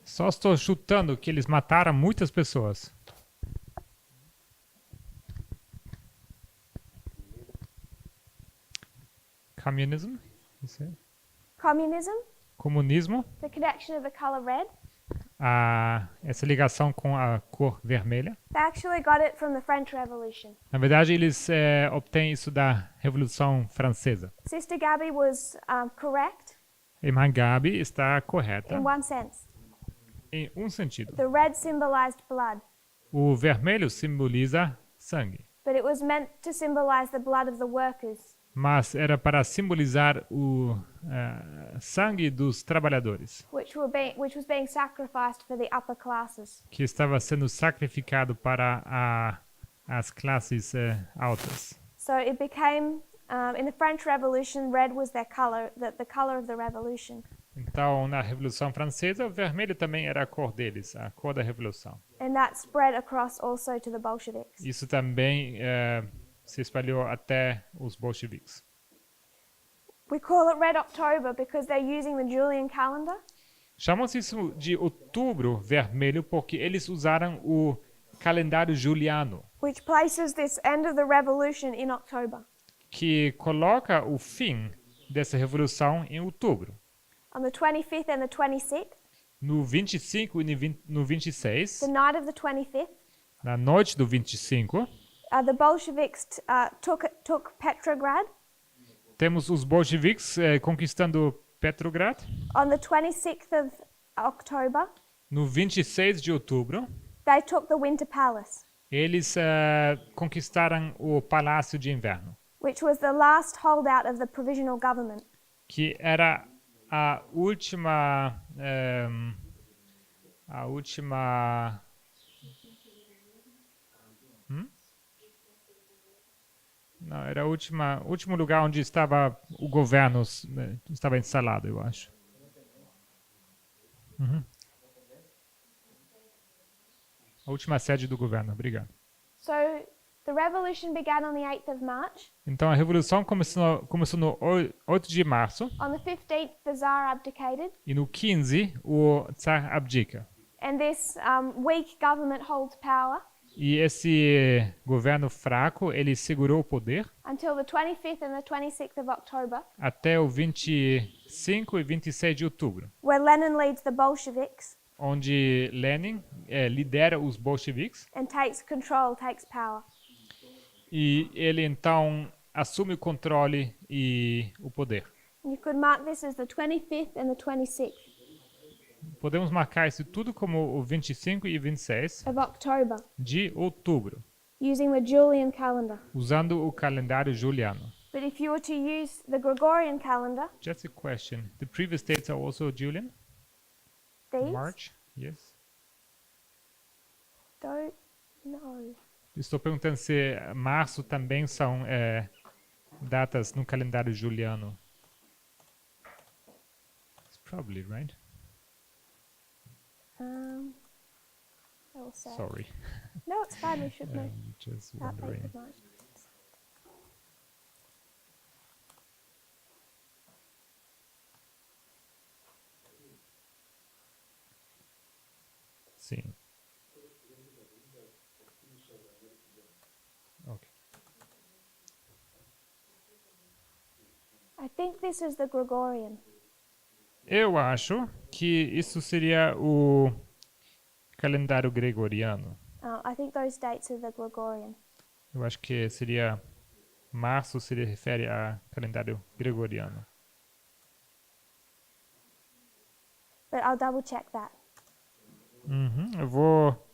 Só estou chutando que eles mataram muitas pessoas. Communism? Isso é. Communism, Comunismo. the connection of the color red. Essa ligação com a cor vermelha. They actually got it from the French Revolution. Na verdade, eles obtêm isso da Revolução Francesa. Sister Gabby was correct Irmã Gabi está correta in one sense. em um sentido. The red symbolized blood, O vermelho simboliza sangue, but it was meant to symbolize the blood of the workers, mas era para simbolizar o sangue dos trabalhadores, which was being sacrificed for the upper classes. que estava sendo sacrificado para as classes altas. So it became, in the French Revolution, red was their color, the color of the revolution. Então, na Revolução Francesa, o vermelho também era a cor deles, a cor da Revolução. And that spread across also to the Bolsheviks. Isso também se espalhou até os bolcheviques. We call it Red October because they're using the Julian calendar, Chamamos isso de Outubro Vermelho porque eles usaram o calendário juliano, which places this end of the revolution in October. que coloca o fim dessa revolução em outubro. On the 25th and the 26th, No 25 e no 26, the night of the 25th, na noite do 25, the Bolsheviks took Petrograd. temos os bolcheviques conquistando Petrograd. On the 26th of October, No 26 de outubro, they took the Winter Palace, eles conquistaram o Palácio de Inverno, which was the last holdout of the provisional government. que era a última não, era o último lugar onde estava o governo, estava instalado, eu acho. A última sede do governo, obrigado. So the revolution began on the 8th of March. Então a revolução começou no 8 de março On the 15th, the Tsar abdicated, e no 15 o Tsar abdica. and this weak government holds power E esse governo fraco, ele segurou o poder until the 25th and the 26th of October, até o 25 e 26 de outubro, where Lenin leads the Bolsheviks onde Lenin lidera os bolcheviques and takes control, takes power. e ele então assume o controle e o poder. You could mark this as the 25th and the 26th Podemos marcar isso tudo como o 25 e 26 of October, de outubro, using the Julian calendar. usando o calendário juliano. But if you were to use the Gregorian calendar, Just a question. The previous dates are also Julian? these March? Yes. don't know. Estou perguntando se março também são datas no calendário juliano. It's probably right. I will say. Sorry. No, it's fine. We should know. Just About wondering. 8th of March. Sim. Ok. I think this is the Gregorian. Eu acho que isso seria o calendário gregoriano. I think those dates are the Gregorian. Eu acho que seria março se refere a calendário gregoriano. But I'll double check that. Eu vou.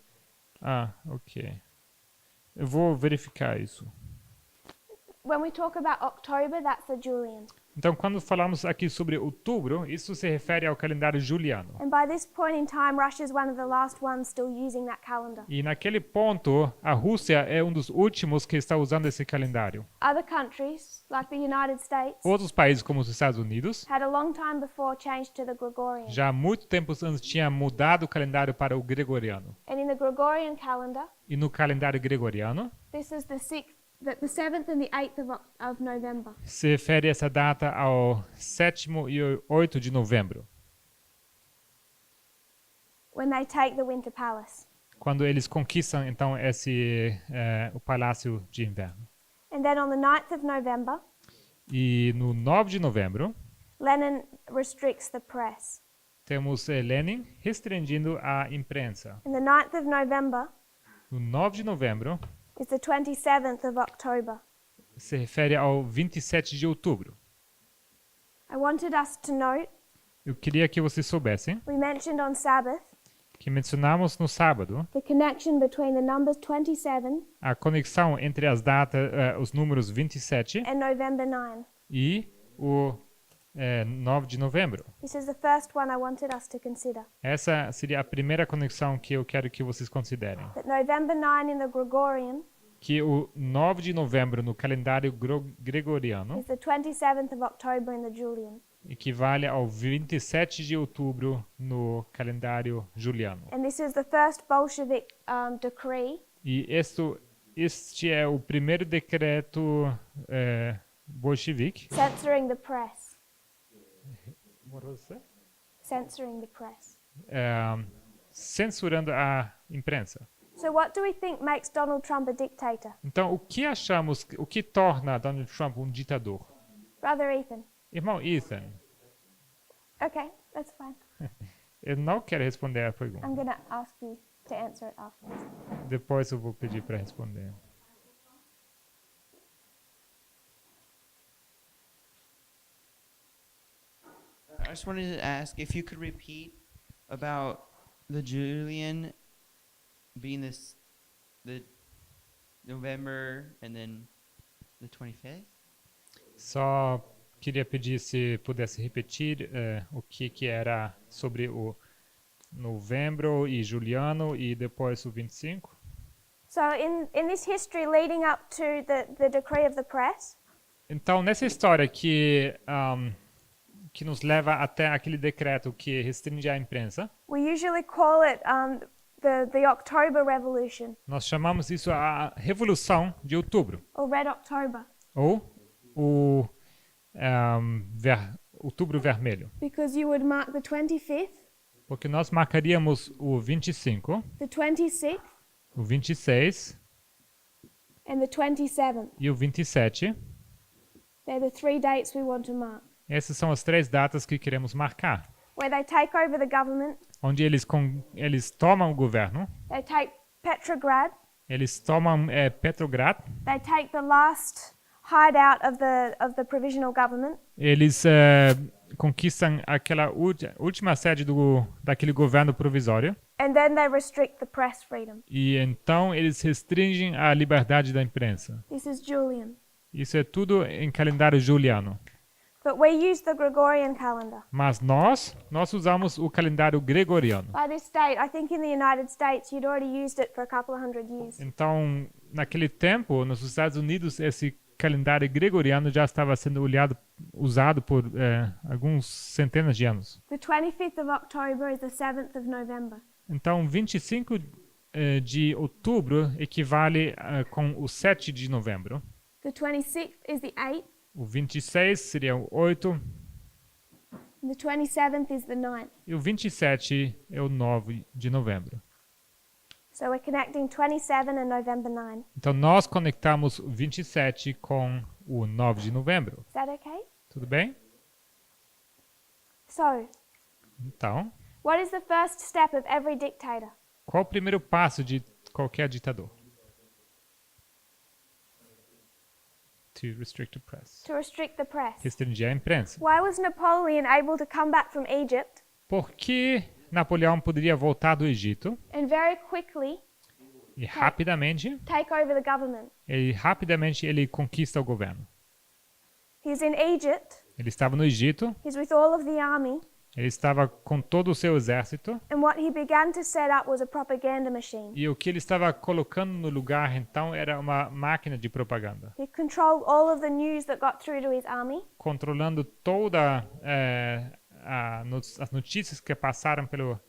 Ok. Eu vou verificar isso. When we talk about October, that's the Julian. Então, quando falamos aqui sobre outubro, isso se refere ao calendário juliano. And by this point in time, Russia is one of the last ones still using that calendar. E naquele ponto, a Rússia é um dos últimos que está usando esse calendário. Other countries, like the United States, Outros países, como os Estados Unidos, had a long time before changed to the Gregorian. já há muito tempo antes tinha mudado o calendário para o gregoriano. And in the Gregorian calendar, E no calendário gregoriano, this is the 7th and the 8th of November. se refere essa data ao 7º e 8 de novembro, When they take the Winter Palace. quando eles conquistam então o Palácio de Inverno. And then on the 9th of November, E no 9 de novembro, Lenin restricts the press. temos Lenin restringindo a imprensa. And the 9th of November No 9 de novembro, is the 27th of October. se refere ao 27 de outubro. I wanted us to note, Eu queria que vocês soubessem we mentioned on Sabbath, que mencionamos no sábado the connection between the numbers 27 a conexão entre as datas, os números 27 and November 9. e o 9 de novembro. This is the first one I wanted us to consider. Essa seria a primeira conexão que eu quero que vocês considerem. That November 9 in the Gregorian Que o 9 de novembro no calendário gregoriano is the 27th of October in the Julian. equivale ao 27 de outubro no calendário juliano. And this is the first Bolshevik decree E este é o primeiro decreto bolchevique. censoring the press. É, Censoring the press. censurando a imprensa. So what do we think makes Donald Trump a dictator? Então, o que torna Donald Trump um ditador? Brother Ethan. Irmão Ethan, Okay, that's fine. eu não quero responder a pergunta. I'm going to ask you to answer it afterwards. Depois eu vou pedir para responder. I just wanted to ask if you could repeat about the Julian being the November and then the 25th. Só queria pedir se pudesse repetir o que era sobre o novembro e juliano e depois o 25. So in this history leading up to the decree of the press, Então, nessa história que nos leva até aquele decreto que restringe a imprensa, we usually call it the October Revolution, nós chamamos isso a Revolução de Outubro, or Red October, ou o Outubro Vermelho, because you would mark the 25th, porque nós marcaríamos o 25, the 26th, o 26 and the 27th. e o 27. They're the 3 dates we want to mark, Essas são as 3 datas que queremos marcar, where they take over the government, onde eles tomam o governo, they take Petrograd, eles tomam Petrograd, they take the last hideout of the provisional government, eles conquistam aquela última sede daquele governo provisório, and then they restrict the press freedom. e então eles restringem a liberdade da imprensa. This is Julian. Isso é tudo em calendário juliano. But we use the Gregorian calendar. Mas nós usamos o calendário gregoriano. By this date, I think in the United States you'd already used it for a couple of hundred years. Então, naquele tempo, nos Estados Unidos, esse calendário gregoriano já estava sendo usado por alguns centenas de anos. The 25th of October is the 7th of November. Então, 25 de outubro equivale com o 7 de novembro. The 26th is the 8th. O 26 seria o 8 And the 27th is the 9th. e o 27 é o 9 de novembro. So we're connecting 27 and November 9. Então, nós conectamos o 27 com o 9 de novembro. Is that okay? Tudo bem? So, Então, what is the first step of every dictator? qual o primeiro passo de qualquer ditador? To restrict the press. To restrict the press. Restringir a imprensa. Why was Napoleon able to come back from Egypt Por que Napoleão poderia voltar do Egito and very quickly e rapidamente take over the government? ele conquista o governo? He's in Egypt, Ele estava no Egito, he's with all of the army, ele estava com todo o seu exército, and what he began to set up was a propaganda machine. e o que ele estava colocando no lugar então era uma máquina de propaganda, He controlled all of the news that got through to his army, controlando toda as notícias que passaram pelo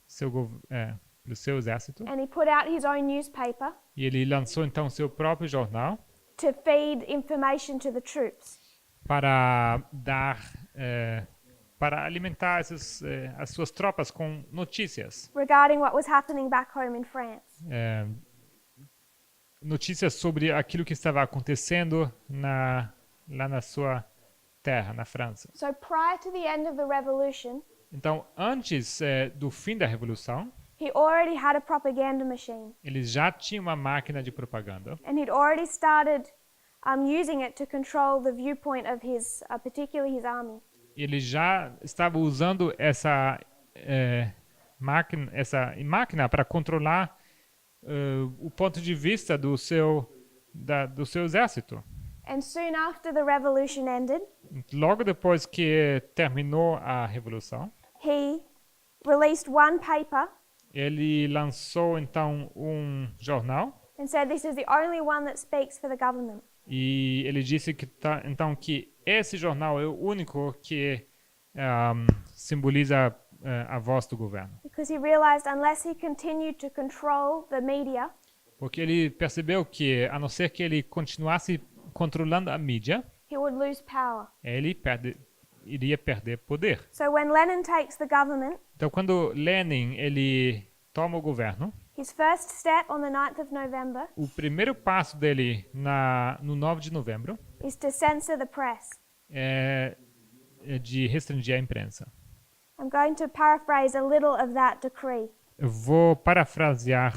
seu exército, and he put out his own newspaper e ele lançou então seu próprio jornal to feed information to the troops. para para alimentar as suas tropas com notícias. Regarding what was happening back home in France. Notícias sobre aquilo que estava acontecendo lá na sua terra, na França. So prior to the end of the revolution, Então, antes do fim da Revolução, he already had a propaganda machine, eles já tinham uma máquina de propaganda and he'd already started using it to control the viewpoint of his, particularly his army. e ele já estava usando essa máquina para controlar o ponto de vista do seu exército. And soon after the revolution ended, Logo depois que terminou a Revolução, he released one paper ele lançou então um jornal and said this is the only one that speaks for the government. e ele disse que então que esse jornal é o único que simboliza a voz do governo, Because he realized unless he continued to control the media, porque ele percebeu que a não ser que ele continuasse controlando a mídia, he would lose power. ele iria perder poder. So when Lenin takes the government, Então, quando Lenin ele toma o governo, his first step on the 9th of November o primeiro passo dele no 9 de novembro is to censor the press. é de restringir a imprensa. I'm going to paraphrase a little of that decree. Eu vou parafrasear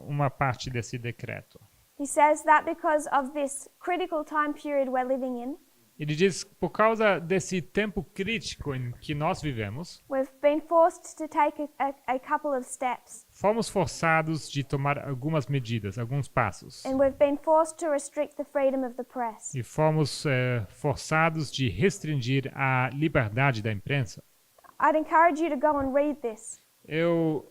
uma parte desse decreto. He says that because of this critical time period we're living in, Ele diz, por causa desse tempo crítico em que nós vivemos, we've been forced to take a couple of steps, fomos forçados de tomar algumas medidas, alguns passos. and we've been forced to restrict the freedom of the press. E fomos forçados de restringir a liberdade da imprensa. I'd encourage you to go and read this. Eu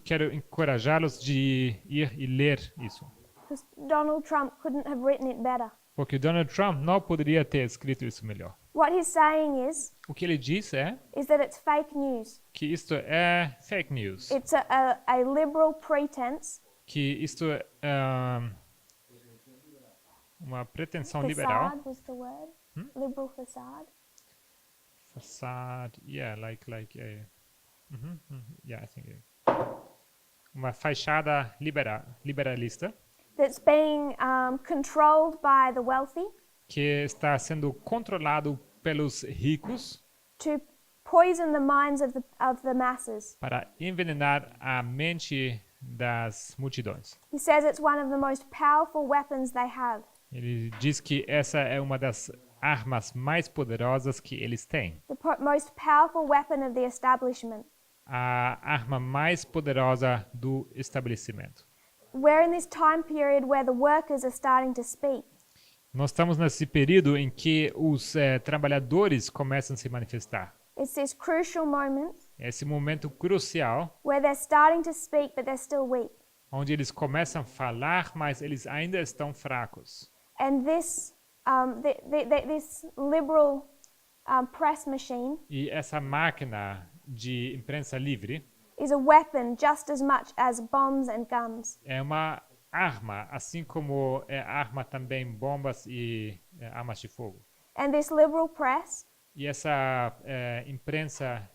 quero encorajá-los de ir e ler isso. Because Donald Trump couldn't have written it better. Porque Donald Trump não poderia ter escrito isso melhor. What he's saying O que ele diz is that it's fake news. que isto é fake news. It's a liberal pretense, Que isto é uma pretensão liberal. facade was the word, liberal facade. Facade, yeah, like a, yeah, I think. Uma fachada liberalista That's being controlled by the wealthy que está sendo controlado pelos ricos to poison the minds of the masses. para envenenar a mente das multidões. He says it's one of the most powerful weapons they have. Ele diz que essa é uma das armas mais poderosas que eles têm. The most powerful weapon of the establishment. A arma mais poderosa do estabelecimento. We're in this time period where the workers are starting to speak. Nós estamos nesse período em que os trabalhadores começam a se manifestar. It's this crucial moment Esse momento crucial where they're starting to speak, but they're still weak. onde eles começam a falar, mas eles ainda estão fracos. And this liberal press machine E essa máquina de imprensa livre is a weapon just as much as bombs and guns. é uma arma, assim como é arma também bombas e armas de fogo. And this liberal press, E essa imprensa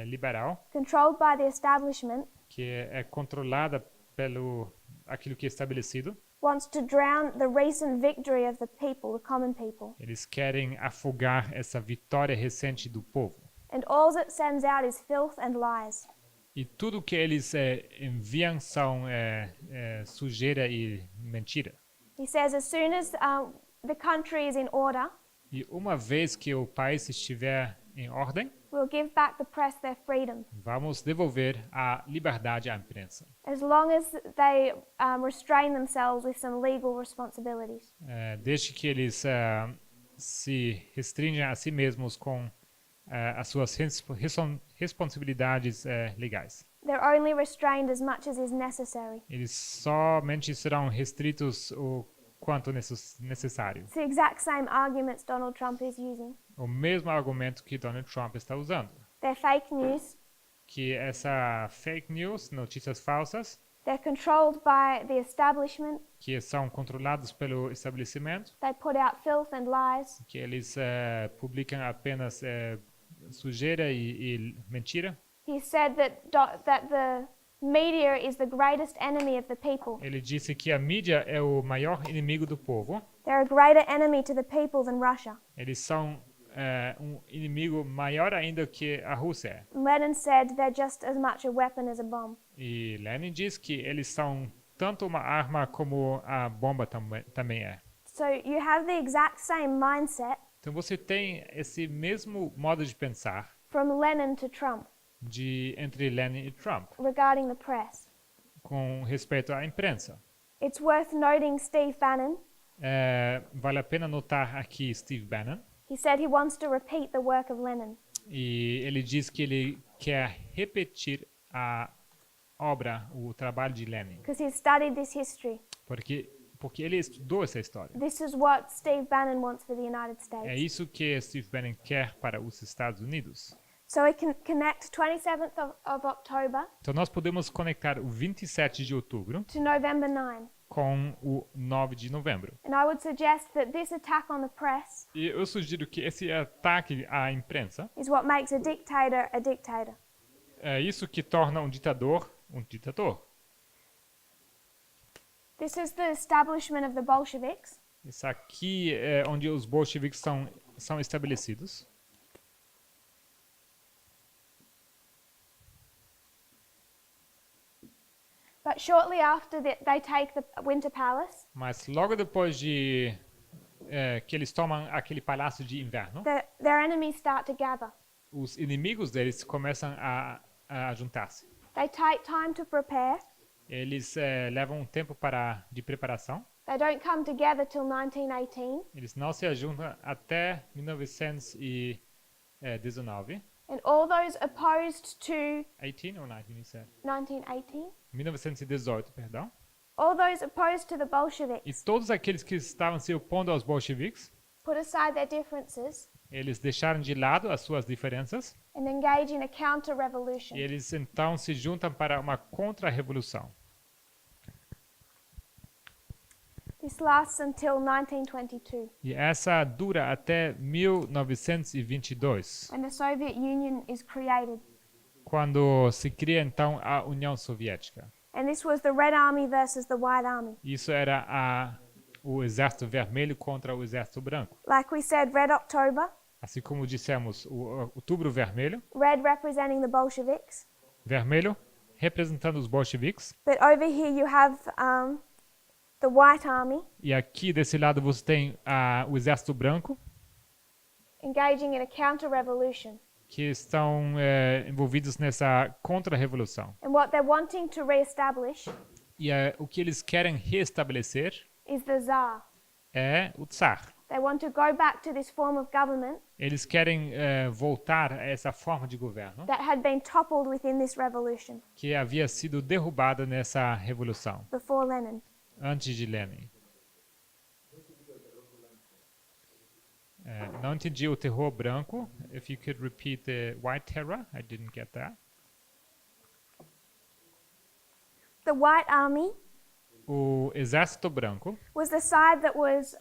liberal, controlled by the establishment, que é controlada pelo aquilo que é estabelecido, wants to drown the recent victory of the people, the common people. eles querem afogar essa vitória recente do povo. And all it sends out is filth and lies. E tudo que eles enviam são sujeira e mentira. He says as soon as the country is in order, E uma vez que o país estiver em ordem, we'll give back the press their freedom, vamos devolver a liberdade à imprensa. as long as they restrain themselves with some legal responsibilities. Desde que eles se restringem a si mesmos com as suas responsabilidades legais. They're only restrained as much as is necessary. Eles somente serão restritos o quanto necessário. It's the exact same arguments Donald Trump is using. O mesmo argumento que Donald Trump está usando, They're fake news. que essa fake news, notícias falsas, They're controlled by the establishment. que são controlados pelo estabelecimento, They put out filth and lies. que eles publicam apenas sujeira e mentira. He said that the media is the greatest enemy of the people. Ele disse que a mídia é o maior inimigo do povo. They're a greater enemy to the people than Russia. Eles são um inimigo maior ainda que a Rússia. Lenin said they're just as much a weapon as a bomb. E Lenin diz que eles são tanto uma arma como a bomba também é. So you have the exact same mindset Então você tem esse mesmo modo de pensar from Lenin to Trump entre Lenin e Trump regarding the press. com respeito à imprensa. It's worth noting Steve Bannon. Vale a pena notar aqui Steve Bannon. He said he wants to repeat the work of Lenin. E ele diz que ele quer repetir a obra, o trabalho de Lenin, Because he's studied this history. porque ele estudou essa história. This is what Steve Bannon wants for the United É States. isso que Steve Bannon quer para os Estados Unidos. So we can connect 27th of October Então nós podemos conectar o 27 de outubro to November 9. com o 9 de novembro. And I would suggest that this attack on the press E eu sugiro que esse ataque à imprensa is what makes a dictator a dictator. é isso que torna um ditador um ditador. This is the establishment of the Bolsheviks. Isso aqui é onde os bolcheviques são estabelecidos. But shortly after they take the Winter Palace, Mas logo depois de que eles tomam aquele palácio de inverno, their enemies start to gather. os inimigos deles começam a juntar-se. They take time to prepare. Eles levam um tempo de preparação. They don't come together till 1918. Eles não se ajuntam até 1919. And all those opposed to 18 ou 1917? 1918, 1918, perdão. all those opposed to the E Bolsheviks todos aqueles que estavam se opondo aos bolcheviques, put aside their differences eles deixaram de lado as suas diferenças and engage in a counter-revolution. e eles então se juntam para uma contra-revolução. This lasts until 1922, E essa dura até 1922, when the Soviet Union is created. quando se cria então a União Soviética. And this was the Red Army versus the White Army. Isso era o Exército Vermelho contra o Exército Branco. Like we said, Red October, Assim como dissemos, o Outubro Vermelho, red representing the Bolsheviks. vermelho representando os bolcheviques, But over here you have the White Army e aqui desse lado você tem o Exército Branco, engaging in a counter-revolution. que estão envolvidos nessa contra-revolução. And what they're wanting to re-establish E o que eles querem restabelecer is the Tsar. é o Tsar. They want to go back to this form of government Eles querem voltar a essa forma de governo that had been toppled within this revolution que havia sido derrubada nessa revolução, before Lenin. antes de Lenin. Não entendi o terror branco. If you could repeat the white terror, I didn't get that. The White Army O exército branco was the side that was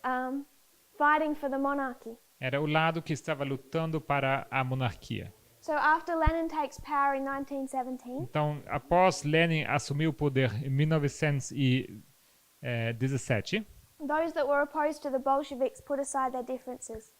fighting for the monarchy. era o lado que estava lutando para a monarquia. So after Lenin takes power in 1917, Então, após Lenin assumir o poder em 1917, those that were opposed to the Bolsheviks put aside their differences.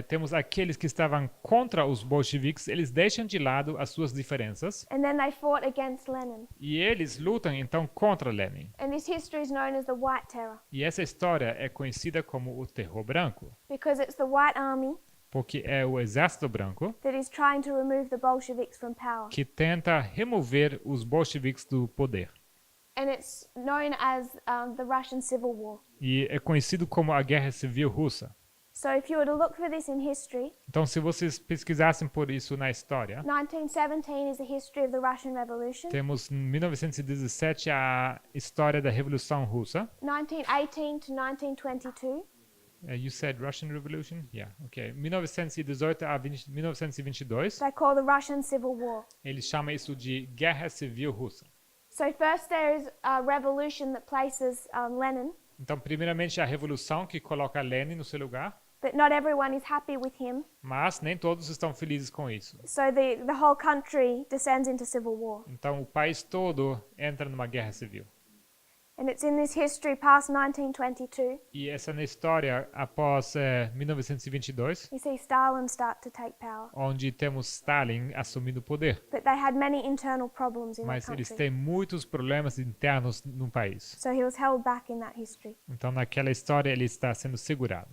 temos aqueles que estavam contra os bolcheviques, eles deixam de lado as suas diferenças And then they fought against Lenin. e eles lutam então contra Lenin. And this history is known as the White Terror E essa história é conhecida como o terror branco, because it's the White Army porque é o exército branco that is trying to remove the Bolsheviks from power. que tenta remover os bolcheviques do poder. And it's known as the Russian Civil War. E é conhecido como a Guerra Civil Russa. So if you were to look for this in history, Então, se vocês pesquisassem por isso na história, 1917 is the history of the Russian Revolution. temos em 1917 a história da Revolução Russa. 1918 to 1922 You said Russian Revolution? Yeah, ok. 1918 a 1922, they call the Russian Civil War. eles chamam isso de Guerra Civil Russa. So first there is a revolution that places Lenin, Então, primeiramente, a revolução que coloca Lenin no seu lugar, but not everyone is happy with him. mas nem todos estão felizes com isso. So the whole country descends into civil war. Então, o país todo entra numa guerra civil. And it's in this history past 1922, E essa na história após 1922, you see Stalin start to take power. onde temos Stalin assumindo o poder. But they had many internal problems in the Mas eles country. têm muitos problemas internos no país. So he was held back in that history. Então, naquela história, ele está sendo segurado.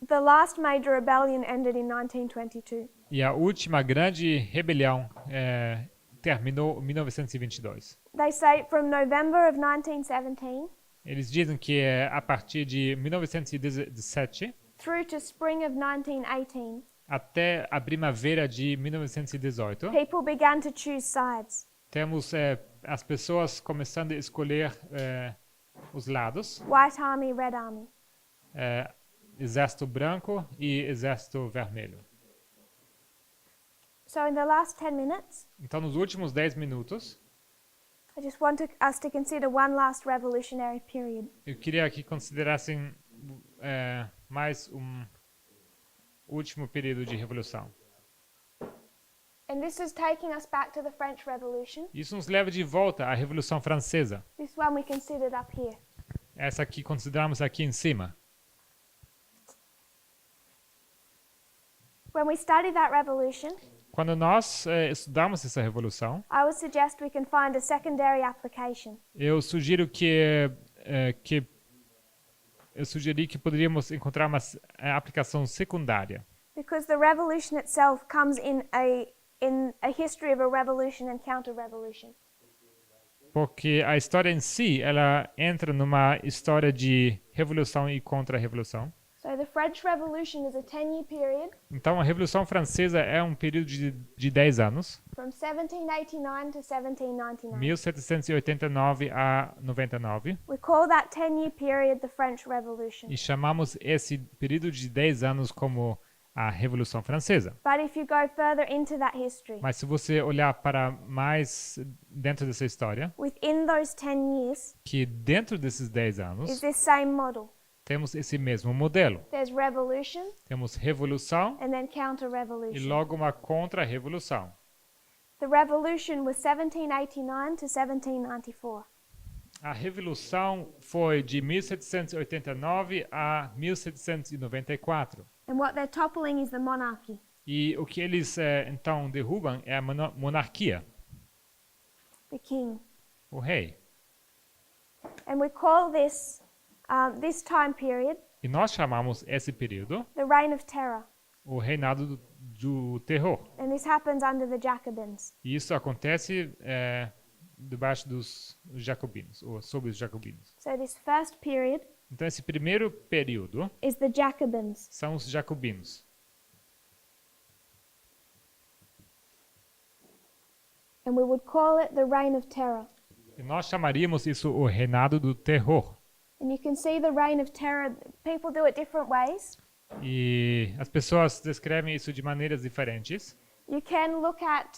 The last major rebellion ended in 1922. E a última grande rebelião terminou em 1922. They say from November of 1917 Eles dizem que é a partir de 1917 through to spring of 1918, até a primavera de 1918, people began to choose sides. temos as pessoas começando a escolher os lados, White Army, Red Army. exército branco e exército vermelho. So in the last 10 minutes, Então, nos últimos 10 minutos, I just want us to consider one last revolutionary period. eu queria que considerassem mais último período de revolução. And this is taking us back to the French Revolution. Isso nos leva de volta à Revolução Francesa. This one we considered up here. Essa que consideramos aqui em cima. When we study that revolution, Quando nós estudamos essa revolução, I would suggest we can find a secondary application. eu sugiro que poderíamos encontrar uma aplicação secundária, Because the revolution itself comes in a history of a revolution and counter-revolution. porque a história em si ela entra numa história de revolução e contra-revolução. So the French Revolution is a 10-year period Então, a Revolução Francesa é um período de 10 anos, from 1789 to 1799. 1789 a 99, We call that 10-year period the French Revolution. e chamamos esse período de 10 anos como a Revolução Francesa. But if you go further into that history, Mas se você olhar para mais dentro dessa história, within those 10 years que dentro desses 10 is anos this same model. temos esse mesmo modelo. There's revolution Temos revolução and then e counter-revolution. logo uma contra-revolução. The revolution was 1789 to 1794. A revolução foi de 1789 a 1794. And what they're toppling is the monarchy. E o que eles então derrubam é a monarquia, The king. o rei. And we call this time period E nós chamamos esse período the Reign of Terror. o reinado do terror. And this happens under the Jacobins. E isso acontece debaixo dos jacobinos, ou sob os jacobinos. So this first period Então, esse primeiro período is the Jacobins. são os jacobinos. And we would call it the Reign of Terror. E nós chamaríamos isso o reinado do terror. And you can see the Reign of Terror, people do it different ways. E as pessoas descrevem isso de maneiras diferentes. You can look at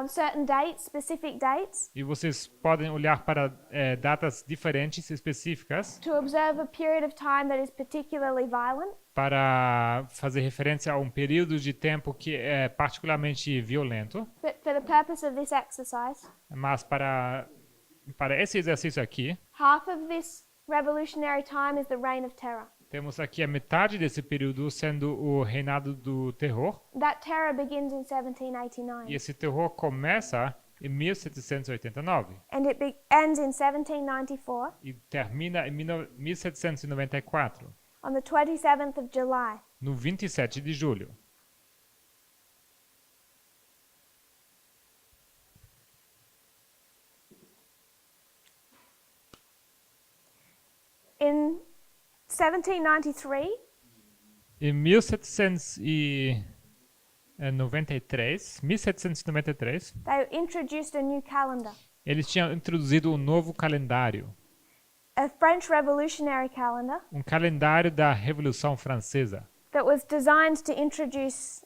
certain dates, specific dates, E vocês podem olhar para datas diferentes, específicas, to observe a period of time that is particularly violent. para fazer referência a um período de tempo que é particularmente violento. But for the purpose of this exercise, Mas para esse exercício aqui, half of this revolutionary time is the Reign of Terror. temos aqui a metade desse período sendo o reinado do terror. That terror begins in E 1789 esse terror começa em 1789 and it ends in 1794 e termina em 1794, on the 27th of July. no 27 de julho. In 1793, Em 1793, they introduced a new calendar, eles tinham introduzido um novo calendário, a French revolutionary calendar um calendário da Revolução Francesa, that was designed to introduce,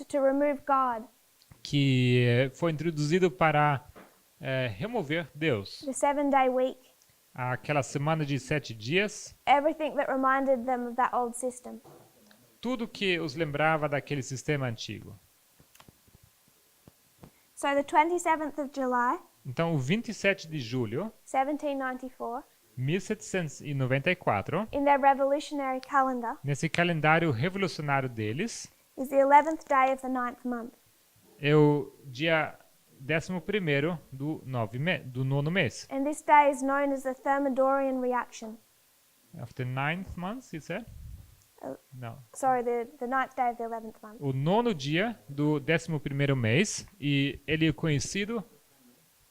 to remove God, que foi introduzido para remover Deus. the 7-day week, Aquela semana de 7 dias, everything that reminded them of that old system. tudo que os lembrava daquele sistema antigo. So the 27th of July, Então, o 27 de julho, 1794, 1794, in their revolutionary calendar, nesse calendário revolucionário deles, is the 11th day of the 9th month. é o dia 11º do nono mês. And this day is known as the Thermidorian reaction. After 9th month, you said? Uh, Não. Sorry, the 9th day of the 11th month. O nono dia do 11º mês, e ele é conhecido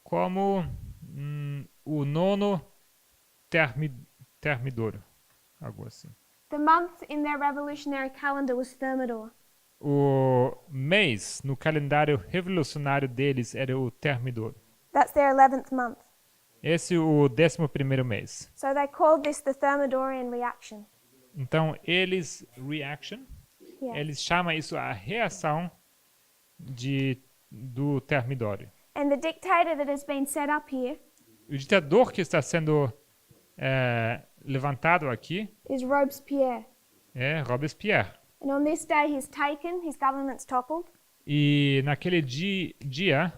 como o nono termidor, algo assim. The month in their revolutionary calendar was Thermidor. O mês no calendário revolucionário deles era o termidor. That's their 11th month. Esse é o 11º mês. So they called this the Thermidorian reaction. Então, eles Yeah. chamam isso a reação do termidor. And the dictator that has been set up here O ditador que está sendo levantado aqui is Robespierre. é Robespierre. And on this day he's taken, his government's toppled, E naquele dia,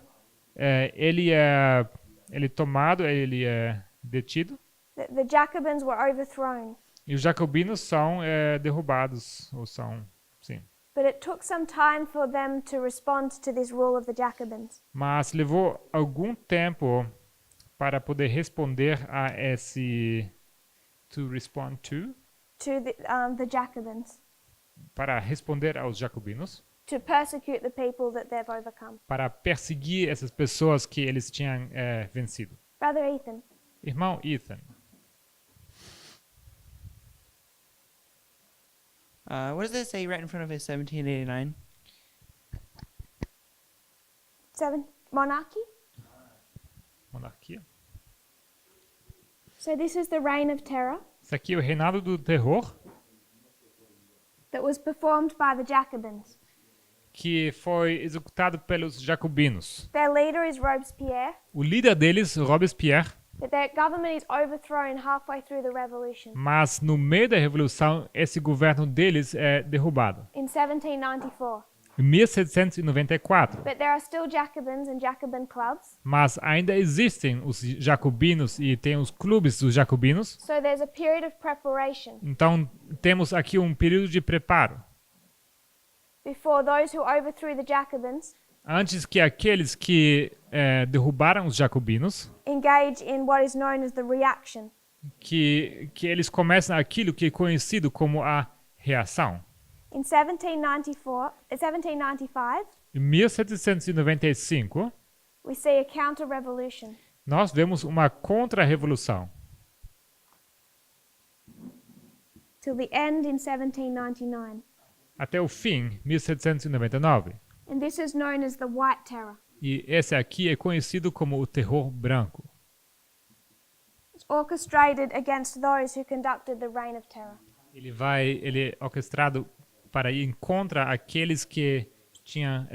ele é tomado, ele é detido, the Jacobins were overthrown. e os jacobinos são derrubados, ou são, sim. But it took some time for them to respond to this rule of the Jacobins. Mas levou algum tempo para poder responder a esse to respond to, To the Jacobins, para responder aos jacobinos, to persecute the people that they've overcome. para perseguir essas pessoas que eles tinham vencido. Brother Ethan, Irmão Ethan, What does it say right in front of it? 1789. monarchy. monarquia. So this is the reign of terror Isso aqui é o reinado do terror, that was performed by the Jacobins. que foi executado pelos jacobinos. Their leader is Robespierre, O líder deles, Robespierre, but their government is overthrown halfway through the revolution mas no meio da revolução, esse governo deles é derrubado. in 1794. Em 1794. But there are still Jacobins and Jacobin clubs, Mas ainda existem os jacobinos e tem os clubes dos jacobinos. so there's a period of preparation Então, temos aqui um período de preparo. before those who overthrew the Jacobins Antes que aqueles que derrubaram os jacobinos, engage in what is known as the reaction. que eles começam aquilo que é conhecido como a reação. In 1795, Em 1795, we see a counter-revolution. nós vemos uma contra-revolução. Till the end in 1799. Até o fim, 1799. And this is known as the White Terror. E esse aqui é conhecido como o terror branco. It's orchestrated against those who conducted the Reign of Terror. Ele é orquestrado para ir contra aqueles que tinham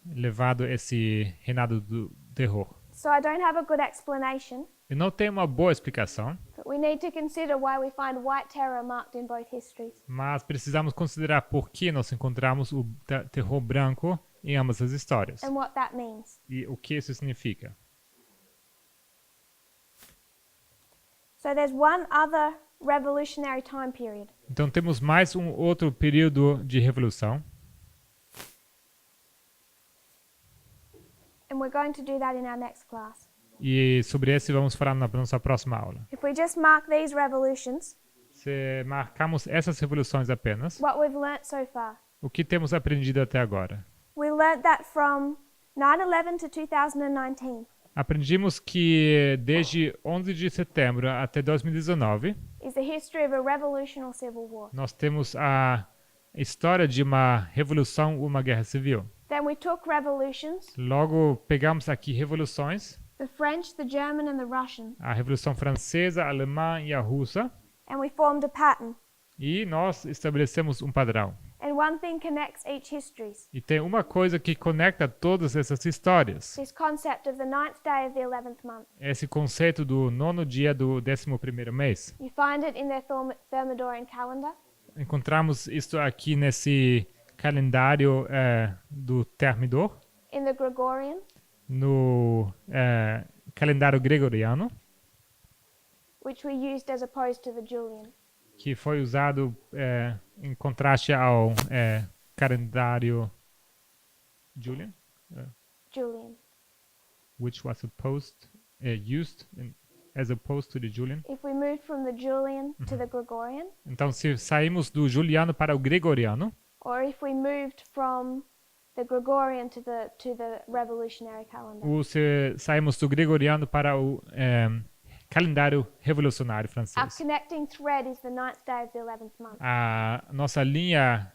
levado esse reinado do terror. So I don't have a good explanation, Eu não tenho uma boa explicação, but we need to consider why we find white terror marked in both histories. mas precisamos considerar por que nós encontramos o terror branco em ambas as histórias And what that means. e o que isso significa. So there's one other revolutionary time period, Então temos mais um outro período de revolução and we're going to do that in our next class. e sobre esse vamos falar na nossa próxima aula. If we just mark these revolutions, Se marcarmos essas revoluções apenas, what we've learnt so far, o que temos aprendido até agora? we learnt that from 9/11 to 2019 Aprendimos que desde 11 de setembro até 2019, is the history of a revolution or civil war. nós temos a história de uma revolução ou uma guerra civil. Then we took revolutions, Logo, pegamos aqui revoluções, the French, the German and the Russian, a Revolução Francesa, a Alemã e a Russa, and we formed a pattern. e nós estabelecemos um padrão. And one thing connects each histories, E tem uma coisa que conecta todas essas histórias. this concept of the 9th day of the 11th month. Esse conceito do 9º dia do 11º mês. You find it in their Thermidorian calendar, Encontramos isso aqui nesse calendário do Thermidor, in the Gregorian, no calendário gregoriano, which we used as opposed to the Julian. que foi usado em contraste ao calendário Julian, Julian. which was used as opposed to the Julian. If we moved from the Julian to the Gregorian, Então, se saímos do juliano para o gregoriano, or if we moved from the Gregorian to the revolutionary calendar, ou se saímos do gregoriano para o calendário revolucionário our francês. connecting thread is the 9th day of the 11th month. A nossa linha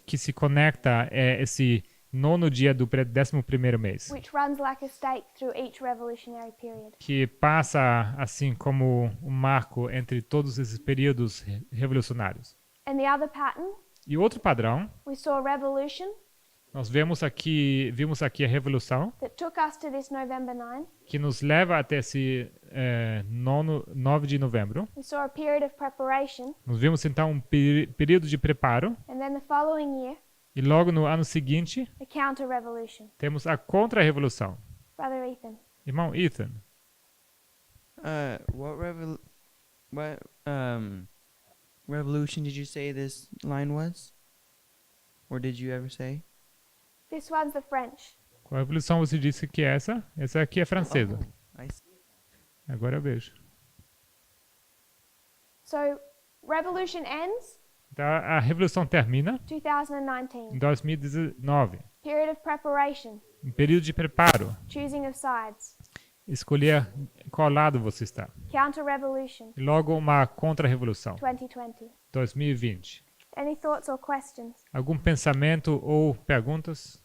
que se conecta é esse 9º dia do 11º mês, Which runs like a stake through each revolutionary period. que passa assim como um marco entre todos esses períodos revolucionários. And the other pattern, E outro padrão, we saw revolution nós vimos aqui a revolução, that took us to this November 9. que nos leva até esse 9 de novembro. We saw a period of preparation, Nós vimos então um período de preparo, and then the following year, e logo no ano seguinte a counter-revolution. temos a contra-revolução. Brother Ethan. Irmão Ethan, What revolution did you say this line was? Or did you ever say? This one's the French. qual revolução você disse que é essa? Essa aqui é francesa. I see. Agora eu vejo. So, revolution ends Então, a revolução termina 2019. em 2019. Period of preparation, Um período de preparo. choosing of sides. Escolher qual lado você está. Counter-revolution, E logo uma contra-revolução. 2020. 2020. Any thoughts or questions? Algum pensamento ou perguntas?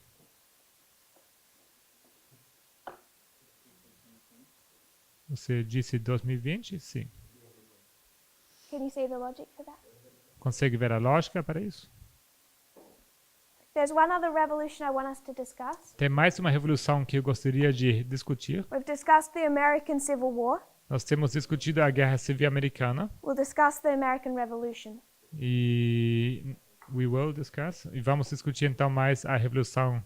Você disse 2020? Sim. Can you see the logic for that? Consegue ver a lógica para isso? There's one other revolution I want us to discuss. Tem mais uma revolução que eu gostaria de discutir. We've discussed the American Civil War. Nós temos discutido a Guerra Civil Americana We'll discuss the American Revolution. e e vamos discutir então mais a Revolução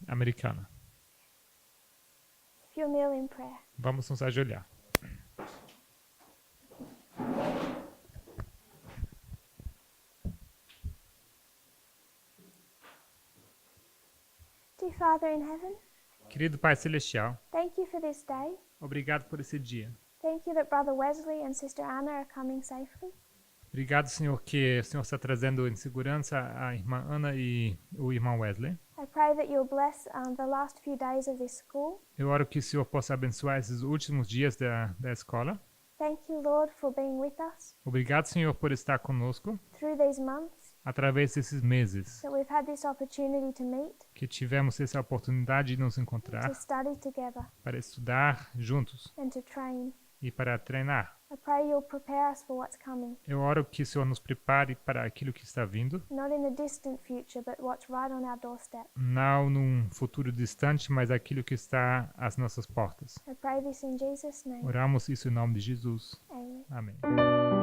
Americana. If you'll kneel in prayer. Vamos nos ajoelhar. Dear Father in heaven, Querido Pai Celestial, thank you for this day. obrigado por esse dia. Thank you that Brother Wesley and Sister Anna are coming safely. Obrigado, Senhor, que o Senhor está trazendo em segurança a irmã Ana e o irmão Wesley. I pray that you'll bless the last few days of this school. Eu oro que o Senhor possa abençoar esses últimos dias da escola. Thank you, Lord, for being with us Obrigado, Senhor, por estar conosco through these months, através desses meses that we've had this opportunity to meet, que tivemos essa oportunidade de nos encontrar to study together, para estudar juntos and to train. e para treinar. I pray you'll prepare us for what's coming, Eu oro que o Senhor nos prepare para aquilo que está vindo, not in the distant future, but what's right on our doorstep. não num futuro distante, mas aquilo que está às nossas portas. I pray this in Jesus' name. Oramos isso em nome de Jesus. Amen. Amém.